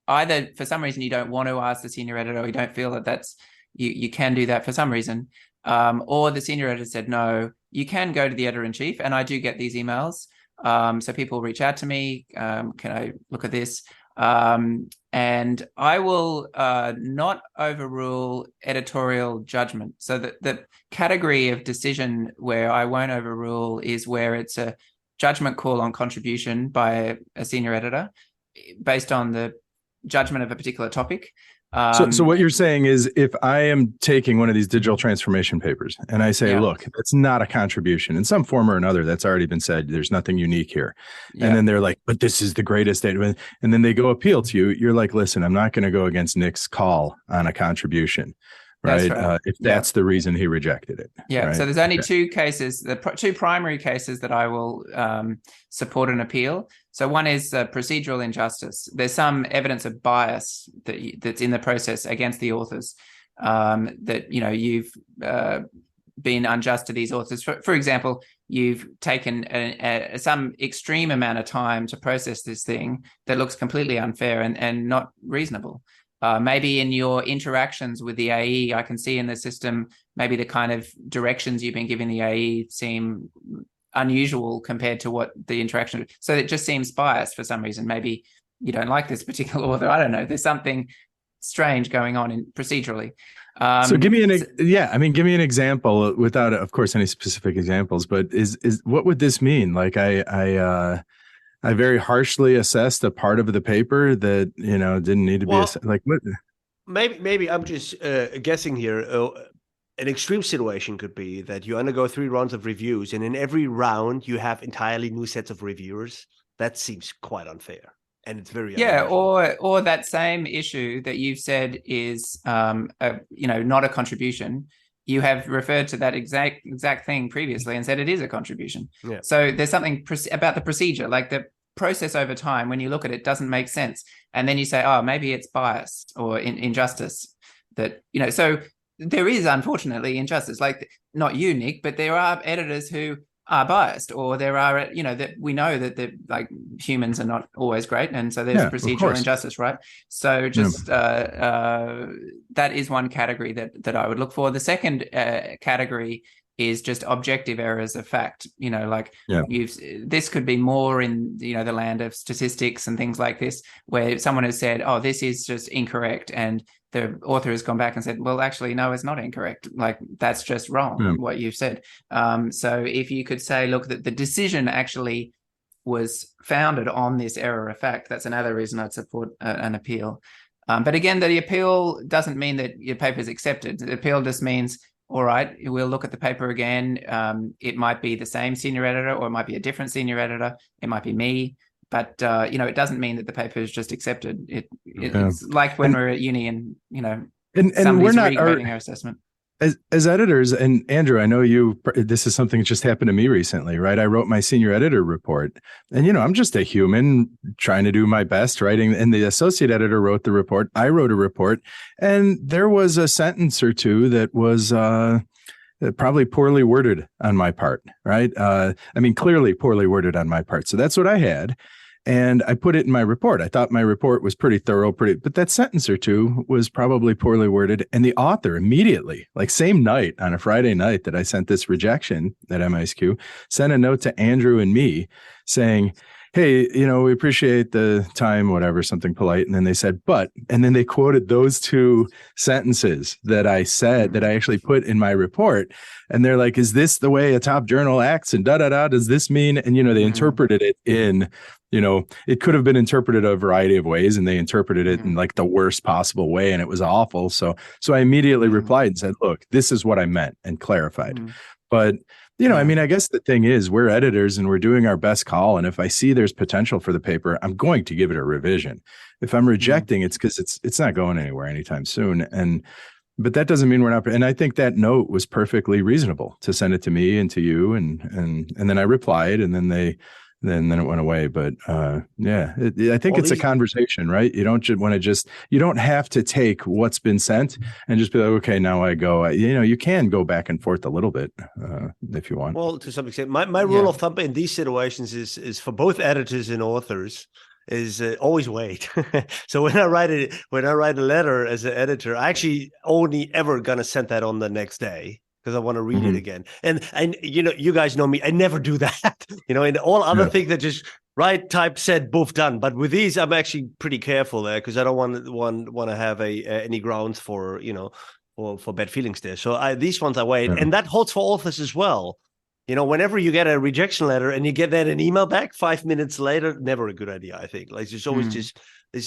either, for some reason, you don't want to ask the senior editor, or you don't feel that that's, you can do that for some reason. Or the senior editor said, no, you can go to the editor-in-chief. And I do get these emails. So people reach out to me. Can I look at this? And I will not overrule editorial judgment. So the category of decision where I won't overrule is where it's a judgment call on contribution by a senior editor based on the judgment of a particular topic. So what you're saying is, if I am taking one of these digital transformation papers and I say, look, that's not a contribution in some form or another, that's already been said, there's nothing unique here. And then they're like, but this is the greatest data. And then they go appeal to you. You're like, listen, I'm not going to go against Nick's call on a contribution. Right. If that's the reason he rejected it. Yeah. Right? So there's only two cases, two primary cases that I will support an appeal. So one is procedural injustice. There's some evidence of bias that's in the process against the authors, that, you know, you've been unjust to these authors. For example, you've taken some extreme amount of time to process this thing that looks completely unfair and not reasonable. Maybe in your interactions with the AE, I can see in the system, maybe the kind of directions you've been giving the AE seem unusual compared to what the interaction. So it just seems biased for some reason. Maybe you don't like this particular author. I don't know. There's something strange going on procedurally. So give me give me an example without, of course, any specific examples. But is what would this mean? Like I very harshly assessed a part of the paper that, you know, didn't need to be like what? Maybe I'm just guessing here. An extreme situation could be that you undergo 3 rounds of reviews, and in every round you have entirely new sets of reviewers. That seems quite unfair, and it's very or that same issue that you've said is not a contribution. You have referred to that exact thing previously and said it is a contribution. Yeah. So there's something about the procedure, like the process over time, when you look at it, doesn't make sense. And then you say, oh, maybe it's biased or injustice. That, you know, so there is unfortunately injustice, like not you, Nick, but there are editors who are biased, or there are, you know, that we know that the like humans are not always great, and so there's procedural injustice, right? So just that is one category that I would look for. The second category is just objective errors of fact. You know, like this could be more in, you know, the land of statistics and things like this, where someone has said, oh, this is just incorrect, and the author has gone back and said, well, actually, no, it's not incorrect. Like, that's just wrong, what you've said. So if you could say, look, that the decision actually was founded on this error of fact, that's another reason I'd support an appeal. But again, the appeal doesn't mean that your paper is accepted. The appeal just means, all right, we'll look at the paper again. It might be the same senior editor, or it might be a different senior editor. It might be me. But, you know, it doesn't mean that the paper is just accepted. It's like when we're at uni and, you know, and we're not regrading our assessment. As editors, and Andrew, I know this is something that just happened to me recently, right? I wrote my senior editor report, and, you know, I'm just a human trying to do my best writing. And the associate editor wrote the report. I wrote a report, and there was a sentence or two that was, probably poorly worded on my part, right? I mean, clearly poorly worded on my part. So that's what I had. And I put it in my report. I thought my report was pretty thorough, but that sentence or two was probably poorly worded. And the author immediately, like same night on a Friday night that I sent this rejection at MISQ, sent a note to Andrew and me saying, hey, you know, we appreciate the time, whatever, something polite. And then they said, and then they quoted those 2 sentences that I said, that I actually put in my report. And they're like, is this the way a top journal acts? And does this mean? And, you know, they interpreted it in, you know, it could have been interpreted a variety of ways, and they interpreted it in like the worst possible way. And it was awful. So I immediately replied and said, look, this is what I meant, and clarified. But, you know, I mean, I guess the thing is, we're editors and we're doing our best call. And if I see there's potential for the paper, I'm going to give it a revision. If I'm rejecting, it's because it's not going anywhere anytime soon. But that doesn't mean we're not. And I think that note was perfectly reasonable to send it to me and to you. And then I replied, and then then it went away. But I think it's a conversation, right? You don't want to you don't have to take what's been sent and just be like, okay, now I go. You know, you can go back and forth a little bit if you want. Well, to some extent, my rule of thumb in these situations is for both editors and authors is always wait. So when I write a letter as an editor, I actually only ever gonna send that on the next day, because I want to read it again. And you know, you guys know me, I never do that. You know, in all other things that just write, type, said, boof, done. But with these, I'm actually pretty careful there, because I don't want to have any grounds for, you know, for bad feelings there. So these ones I wait, and that holds for authors as well. You know, whenever you get a rejection letter and you get that an email back 5 minutes later, never a good idea, I think. Like, there's always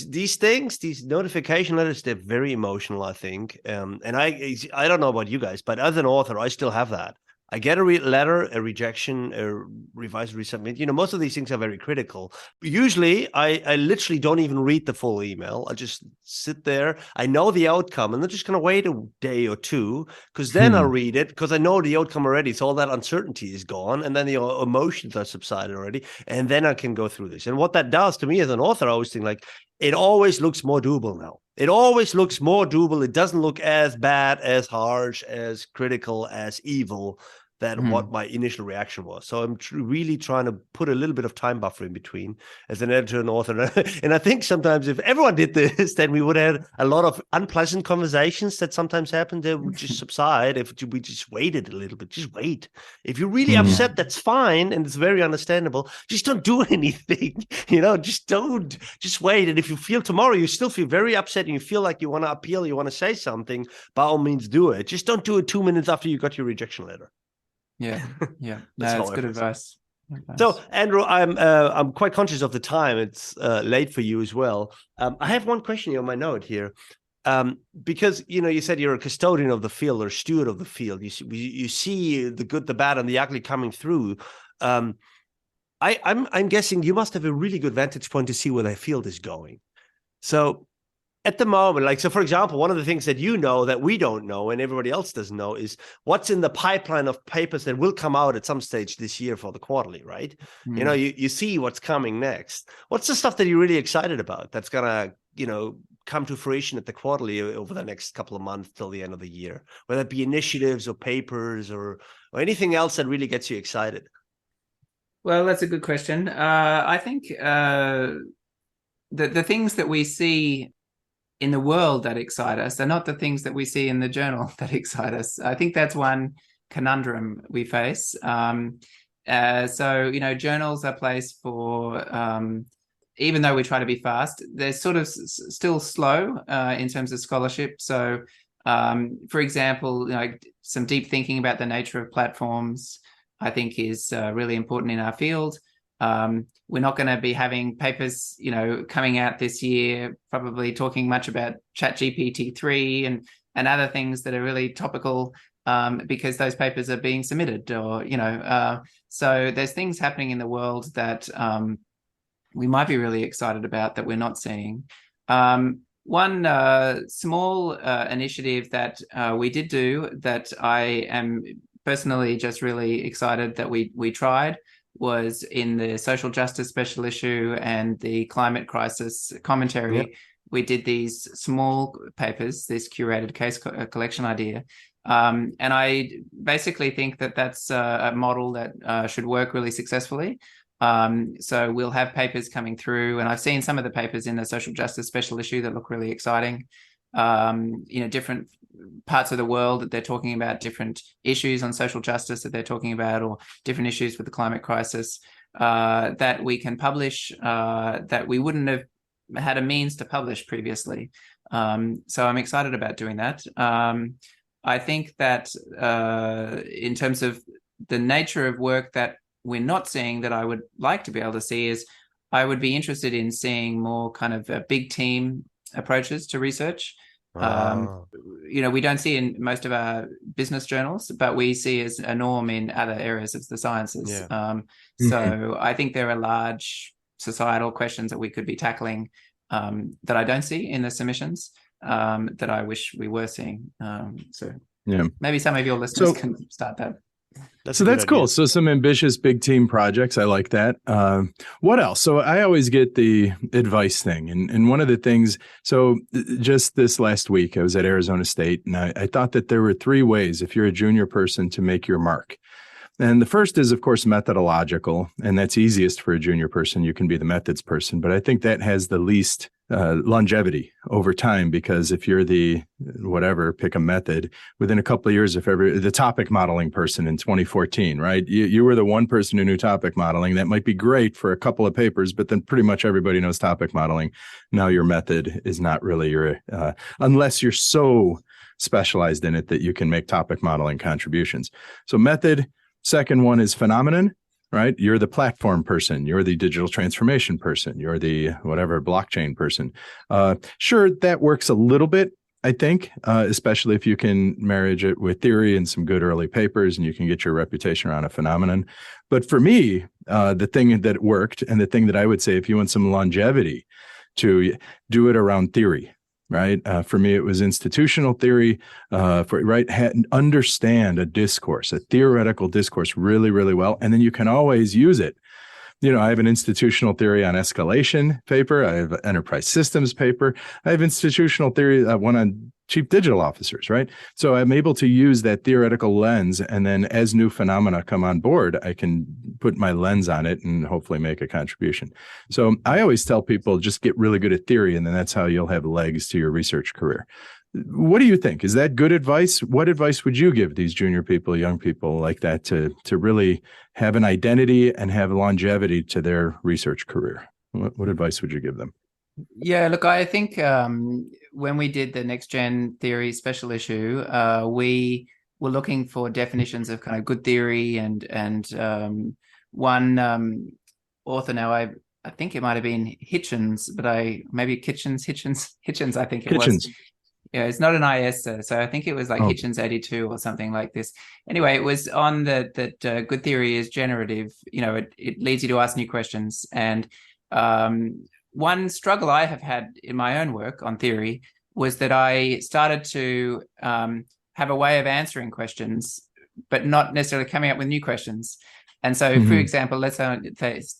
these things, these notification letters, they're very emotional, I think. And I don't know about you guys, but as an author, I still have that. I get a letter, a rejection, a revise, resubmit. Most of these things are very critical. Usually, I literally don't even read the full email. I just sit there. I know the outcome, and I'm just going to wait a day or two, because then I'll read it, because I know the outcome already. So all that uncertainty is gone, and then the emotions are subsided already, and then I can go through this. And what that does to me as an author, I always think, like, it always looks more doable now. It always looks more doable. It doesn't look as bad, as harsh, as critical, as evil than what my initial reaction was. So I'm really trying to put a little bit of time buffer in between as an editor and author. And I think sometimes if everyone did this, then we would have a lot of unpleasant conversations that sometimes happen. They would just subside if we just waited a little bit. Just wait. If you're really upset, that's fine. And it's very understandable. Just don't do anything. Just wait. And if you feel tomorrow, you still feel very upset and you feel like you want to appeal, you want to say something, by all means do it. Just don't do it 2 minutes after you got your rejection letter. Yeah. That's good advice. So, Andrew, I'm quite conscious of the time. It's late for you as well. I have one question on my note here, because you said you're a custodian of the field or steward of the field. You see the good, the bad, and the ugly coming through. I'm guessing you must have a really good vantage point to see where the field is going. So, at the moment, for example, one of the things that that we don't know and everybody else doesn't know is what's in the pipeline of papers that will come out at some stage this year for the quarterly, right? You see what's coming next. What's the stuff that you're really excited about that's going to, come to fruition at the quarterly over the next couple of months till the end of the year, whether it be initiatives or papers or anything else that really gets you excited? Well, that's a good question. I think the things that we see in the world that excite us, they're not the things that we see in the journal that excite us. I think that's one conundrum we face. Journals are placed for, even though we try to be fast, they're sort of still slow in terms of scholarship. So, for example, some deep thinking about the nature of platforms, I think, is really important in our field. We're not going to be having papers, coming out this year, probably talking much about ChatGPT-3 and other things that are really topical, because those papers are being submitted, or, so there's things happening in the world that we might be really excited about that we're not seeing. One small initiative that we did do that I am personally just really excited that we tried was in the social justice special issue and the climate crisis commentary. Yep. We did these small papers, this curated case collection idea. And I basically think that that's a model that should work really successfully. So we'll have papers coming through, and I've seen some of the papers in the social justice special issue that look really exciting. Different parts of the world that they're talking about, different issues on social justice that they're talking about, or different issues with the climate crisis that we can publish that we wouldn't have had a means to publish previously. So I'm excited about doing that. I think that in terms of the nature of work that we're not seeing, that I would like to be able to see, is I would be interested in seeing more kind of big team approaches to research. We don't see in most of our business journals, but we see as a norm in other areas of the sciences. Yeah. So I think there are large societal questions that we could be tackling that I don't see in the submissions that I wish we were seeing. Maybe some of your listeners can start that. That's cool. So some ambitious big team projects. I like that. What else? So I always get the advice thing. And one of the things, so just this last week, I was at Arizona State, and I thought that there were 3 ways if you're a junior person to make your mark. And the first is, of course, methodological, and that's easiest for a junior person. You can be the methods person, but I think that has the least longevity over time, because if you're the pick a method, within a couple of years, the topic modeling person in 2014, right? You were the one person who knew topic modeling. That might be great for a couple of papers, but then pretty much everybody knows topic modeling. Now your method is not really unless you're so specialized in it that you can make topic modeling contributions. So method. Second one is phenomenon. right? You're the platform person, you're the digital transformation person, you're the whatever blockchain person. Sure, that works a little bit, I think, especially if you can marriage it with theory and some good early papers, and you can get your reputation around a phenomenon. But for me, the thing that worked, and the thing that I would say, if you want some longevity, to do it around theory, right? For me, it was institutional theory. Understand a discourse, a theoretical discourse, really, really well, and then you can always use it. I have an institutional theory on escalation paper. I have an enterprise systems paper. I have institutional theory, one on chief digital officers, right? So I'm able to use that theoretical lens. And then as new phenomena come on board, I can put my lens on it and hopefully make a contribution. So I always tell people, just get really good at theory, and then that's how you'll have legs to your research career. What do you think? Is that good advice? What advice would you give these junior people, young people like that, to really have an identity and have longevity to their research career? What advice would you give them? Yeah, look, I think when we did the Next Gen Theory special issue, we were looking for definitions of kind of good theory, and one author, now I think it might have been Hitchens, but Hitchens, I think it was. Yeah, it's not an IS, so I think it was like Hitchens 82 or something like this. Anyway, it was on that good theory is generative. It leads you to ask new questions. And one struggle I have had in my own work on theory was that I started to have a way of answering questions, but not necessarily coming up with new questions. And so, for example, let's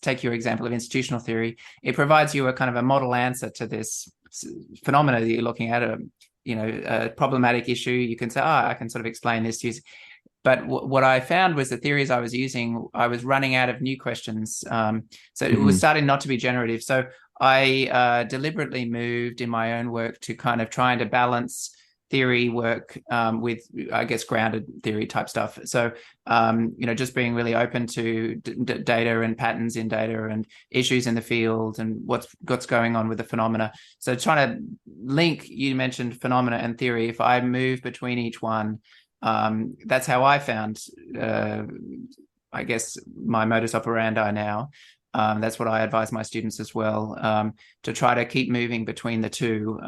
take your example of institutional theory. It provides you a kind of a model answer to this phenomena that you're looking at, a problematic issue. You can say, I can sort of explain this to you. But what I found was the theories I was using, I was running out of new questions. So it was starting not to be generative. So I deliberately moved in my own work to kind of trying to balance theory work with, I guess, grounded theory type stuff. So, just being really open to data and patterns in data and issues in the field and what's going on with the phenomena. So trying to link, you mentioned phenomena and theory. If I move between each one, that's how I found, I guess, my modus operandi now. That's what I advise my students as well, to try to keep moving between the two.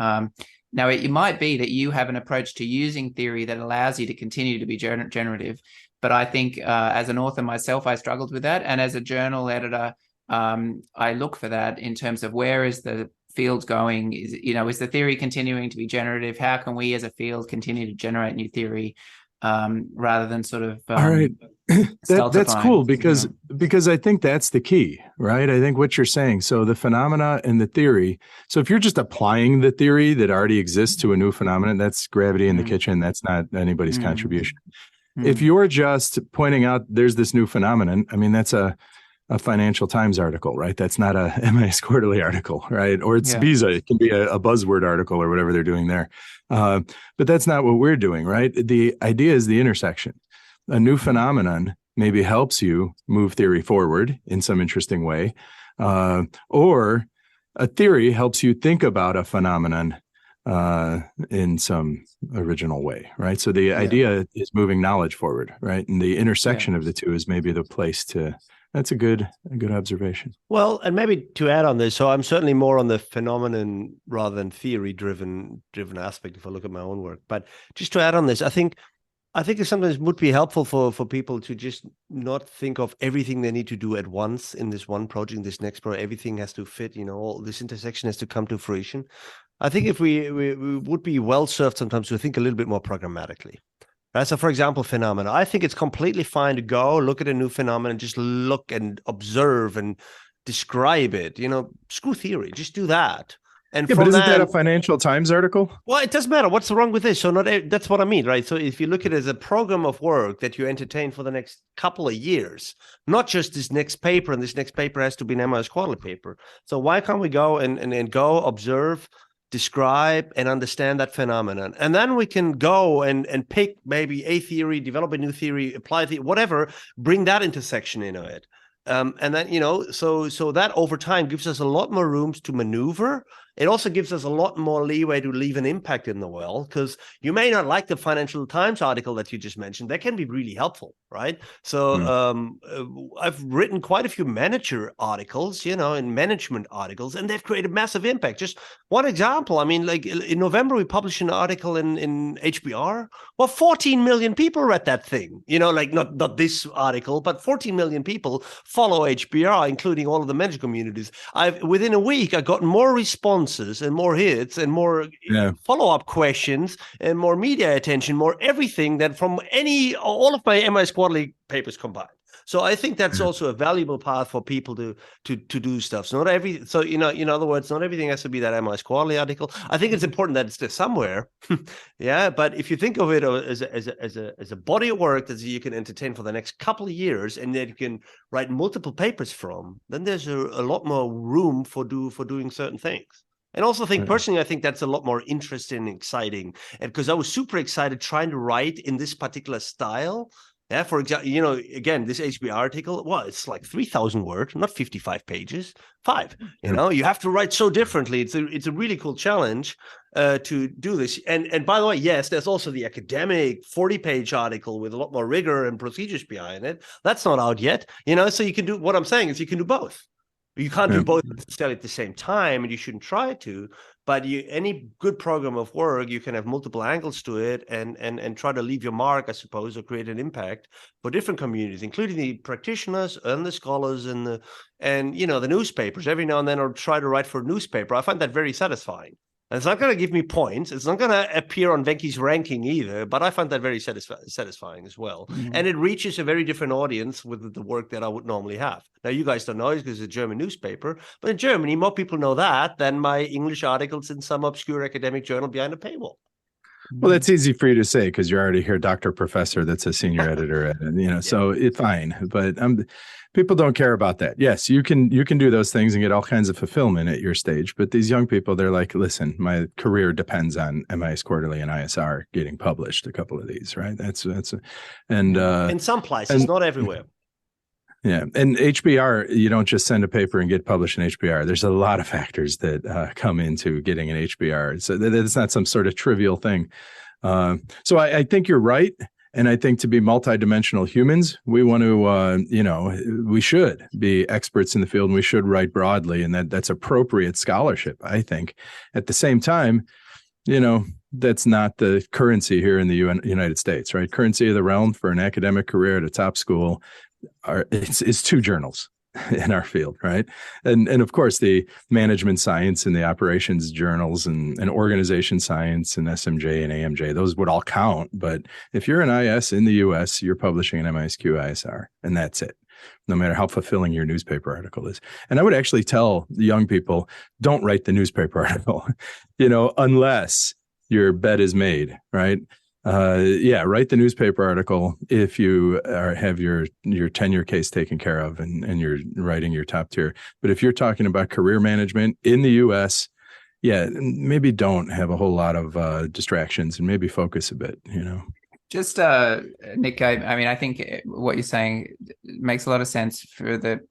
Now, it might be that you have an approach to using theory that allows you to continue to be generative. But I think as an author myself, I struggled with that. And as a journal editor, I look for that in terms of where is the field going? Is the theory continuing to be generative? How can we as a field continue to generate new theory rather than sort of... All right. That's cool because I think that's the key, right? I think what you're saying. So the phenomena and the theory. So if you're just applying the theory that already exists to a new phenomenon, that's gravity in the kitchen. That's not anybody's contribution. If you're just pointing out there's this new phenomenon, I mean, that's a Financial Times article, right? That's not a MIS Quarterly article, right? Or it's Visa. It can be a buzzword article or whatever they're doing there. But that's not what we're doing, right? The idea is the intersection. A new phenomenon maybe helps you move theory forward in some interesting way, or a theory helps you think about a phenomenon in some original way, right? So the idea is moving knowledge forward, right? And the intersection of the two is maybe the place to. That's a good observation. Well, and maybe to add on this, so I'm certainly more on the phenomenon rather than theory driven aspect if I look at my own work. But just to add on this, I think it sometimes would be helpful for people to just not think of everything they need to do at once in this one project, this next project. Everything has to fit, all this intersection has to come to fruition. I think if we would be well served sometimes to think a little bit more programmatically. Right? So, for example, phenomena. I think it's completely fine to go look at a new phenomenon, just look and observe and describe it. Screw theory, just do that. And but isn't that a Financial Times article? Well, it doesn't matter. What's wrong with this? So that's what I mean, right? So if you look at it as a program of work that you entertain for the next couple of years, not just this next paper, and this next paper has to be an MIS Quarterly paper. So why can't we go and go observe, describe, and understand that phenomenon? And then we can go and pick maybe a theory, develop a new theory, apply the whatever, bring that intersection into it. And then, so that over time gives us a lot more rooms to maneuver it also gives us a lot more leeway to leave an impact in the world, because you may not like the Financial Times article that you just mentioned. That can be really helpful, right? So I've written quite a few manager articles, and management articles, and they've created massive impact. Just one example, I mean, like in November, we published an article in HBR. Well, 14 million people read that thing, like not this article, but 14 million people follow HBR, including all of the manager communities. Within a week, I got more responses and more hits and more follow-up questions and more media attention, more everything than from all of my MIS quarterly papers combined. So I think that's also a valuable path for people to do stuff. So in other words, not everything has to be that MIS quarterly article. I think it's important that it's there somewhere. Yeah, but if you think of it as a body of work that you can entertain for the next couple of years, and that you can write multiple papers from, then there's a lot more room for doing certain things. And also personally, I think that's a lot more interesting and exciting. And because I was super excited trying to write in this particular style. Yeah, for example, again, this HBR article, well, it's like 3,000 words, not 55 pages, 5. You have to write so differently. It's a really cool challenge to do this. And by the way, yes, there's also the academic 40-page article with a lot more rigor and procedures behind it. That's not out yet, so you can do, what I'm saying is you can do both. You can't do both necessarily at the same time, and you shouldn't try to. But any good program of work, you can have multiple angles to it, and try to leave your mark, I suppose, or create an impact for different communities, including the practitioners and the scholars and the newspapers. Every now and then, I'll try to write for a newspaper. I find that very satisfying. And it's not going to give me points. It's not going to appear on Venki's ranking either, but I find that very satisfying as well. Mm-hmm. And it reaches a very different audience with the work that I would normally have. Now, you guys don't know it because it's a German newspaper, but in Germany, more people know that than my English articles in some obscure academic journal behind a paywall. Well, that's easy for you to say because you're already here, Dr. Professor. That's a senior editor, so it's fine. But people don't care about that. Yes, you can do those things and get all kinds of fulfillment at your stage. But these young people, they're like, listen, my career depends on MIS Quarterly and ISR getting published. A couple of these, right? And in some places, not everywhere. Yeah. And HBR, you don't just send a paper and get published in HBR. There's a lot of factors that come into getting an HBR. So it's not some sort of trivial thing. So I think you're right. And I think to be multidimensional humans, we want to, we should be experts in the field and we should write broadly. And that's appropriate scholarship, I think. At the same time, that's not the currency here in the United States, right? Currency of the realm for an academic career at a top school it's 2 journals in our field, right? And of course, the management science and the operations journals and organization science and SMJ and AMJ, those would all count. But if you're an IS in the US, you're publishing an MISQ ISR, and that's it, no matter how fulfilling your newspaper article is. And I would actually tell the young people, don't write the newspaper article, unless your bet is made, right? Write the newspaper article if you have your tenure case taken care of and you're writing your top tier. But if you're talking about career management in the U.S., maybe don't have a whole lot of distractions and maybe focus a bit, Just, Nick, I think what you're saying makes a lot of sense for the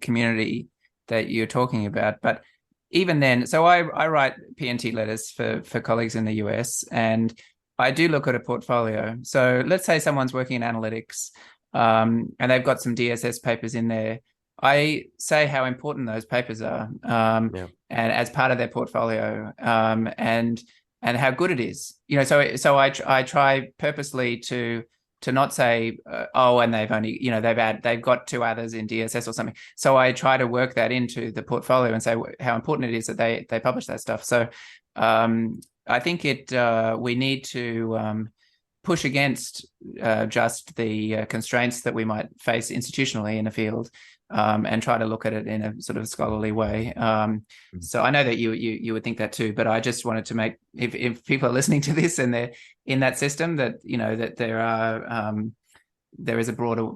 community that you're talking about. But even then, so I write P&T letters for colleagues in the US, and I do look at a portfolio. So let's say someone's working in analytics and they've got some DSS papers in there. I say how important those papers are and as part of their portfolio and how good it is. So I try purposely to not say, and they've only, they've got 2 others in DSS or something. So I try to work that into the portfolio and say how important it is that they publish that stuff. So I think we need to push against just the constraints that we might face institutionally in a field and try to look at it in a sort of scholarly way. So I know that you would think that too, but I just wanted to make, if people are listening to this and they're in that system, that that there is a broader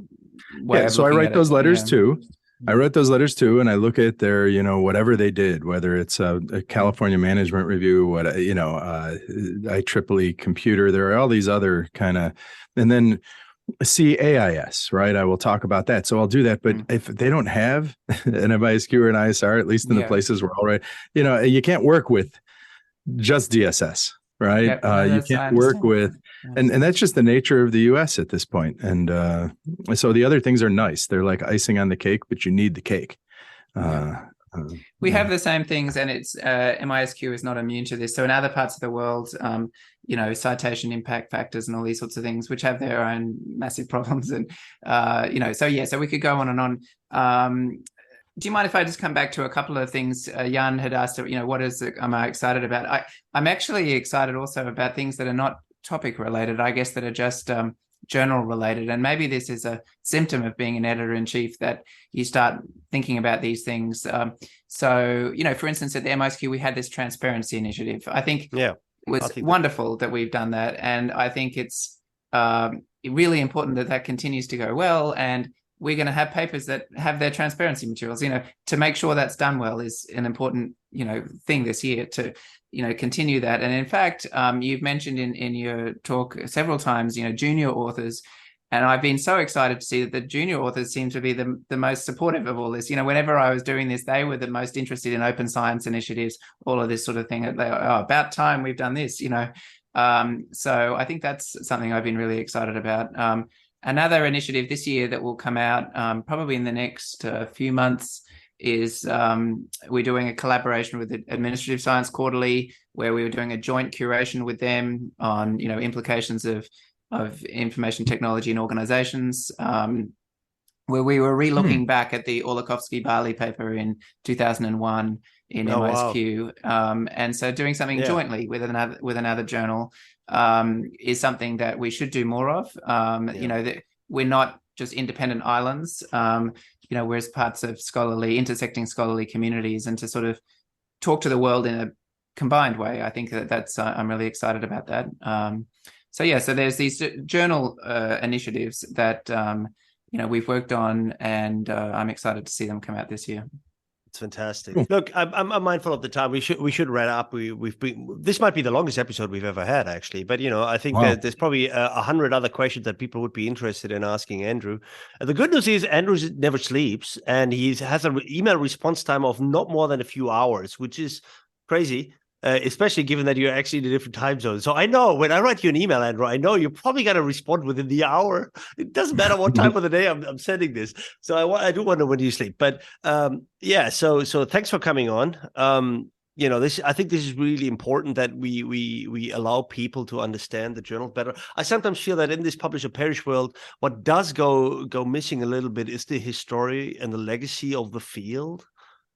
way. So I write those letters too. I wrote those letters too, and I look at their, whatever they did, whether it's a California Management Review, IEEE computer, there are all these other kind of, and then CAIS, right? I will talk about that. So I'll do that. But if they don't have an MISQ or an ISR, at least in the places where already, you can't work with just DSS, right? Yep. No, You can't work with, and that's just the nature of the US at this point. And so the other things are nice. They're like icing on the cake, but you need the cake. We have the same things, and it's MISQ is not immune to this. So in other parts of the world, citation impact factors and all these sorts of things, which have their own massive problems. And, so we could go on and on. Do you mind if I just come back to a couple of things? Jan had asked, am I excited about? I'm actually excited also about things that are not topic related, I guess, that are just journal related. And maybe this is a symptom of being an editor-in-chief, that you start thinking about these things. For instance, at the MISQ, we had this transparency initiative. I think it was wonderful that we've done that. And I think it's really important that continues to go well. And we're going to have papers that have their transparency materials. To make sure that's done well is an important, thing this year to, continue that. And in fact, you've mentioned in your talk several times, junior authors. And I've been so excited to see that the junior authors seem to be the most supportive of all this. Whenever I was doing this, they were the most interested in open science initiatives, all of this sort of thing. About time we've done this, So I think that's something I've been really excited about. Another initiative this year that will come out probably in the next few months is we're doing a collaboration with the Administrative Science Quarterly, where we were doing a joint curation with them on implications of information technology in organizations, where we were re-looking back at the Orlikovsky-Barley paper in 2001 in MISQ. Wow. And so doing something jointly with another journal is something that we should do more of. That we're not just independent islands, we're as parts of intersecting scholarly communities, and to sort of talk to the world in a combined way. I think that's I'm really excited about that. So there's these journal initiatives that we've worked on, and I'm excited to see them come out this year. It's fantastic. Look, I'm mindful of the time. We should wrap up. This might be the longest episode we've ever had, actually. But I think that there's probably 100 other questions that people would be interested in asking Andrew. The good news is Andrew never sleeps, and he has an email response time of not more than a few hours, which is crazy. Especially given that you're actually in a different time zone. So I know when I write you an email, Andrew, I know you're probably going to respond within the hour. It doesn't matter what time of the day I'm sending this. So I do wonder when you sleep. But so thanks for coming on. I think this is really important that we allow people to understand the journal better. I sometimes feel that in this publish or perish world, what does go missing a little bit is the history and the legacy of the field.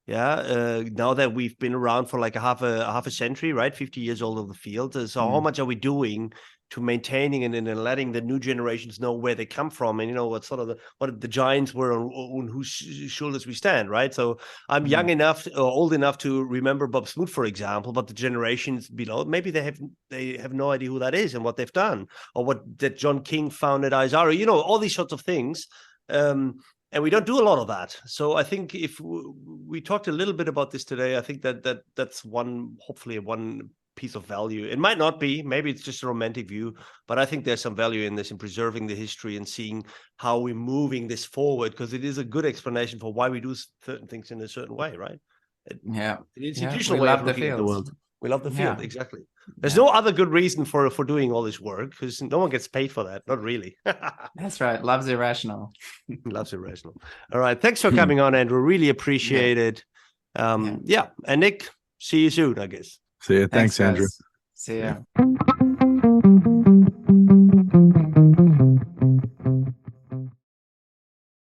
Now that we've been around for like a half a century, right? 50 years old of the field. So how much are we doing to maintaining and letting the new generations know where they come from, and what the giants were on whose shoulders we stand, right? So I'm young enough or old enough to remember Bob Smoot, for example, but the generations below, maybe they have no idea who that is and what they've done, or that John King founded ISARA, all these sorts of things. And we don't do a lot of that. So I think if we talked a little bit about this today, I think that's hopefully one piece of value. It might not be, maybe it's just a romantic view, but I think there's some value in this, in preserving the history and seeing how we're moving this forward, because it is a good explanation for why we do certain things in a certain way, right? An institutional way of looking at the world. We love the field, exactly. There's no other good reason for doing all this work, because no one gets paid for that. Not really. That's right. Love's irrational. Love's irrational. All right. Thanks for coming on, Andrew. Really appreciate it. And Nick, see you soon, I guess. See you. Thanks, Andrew. See ya.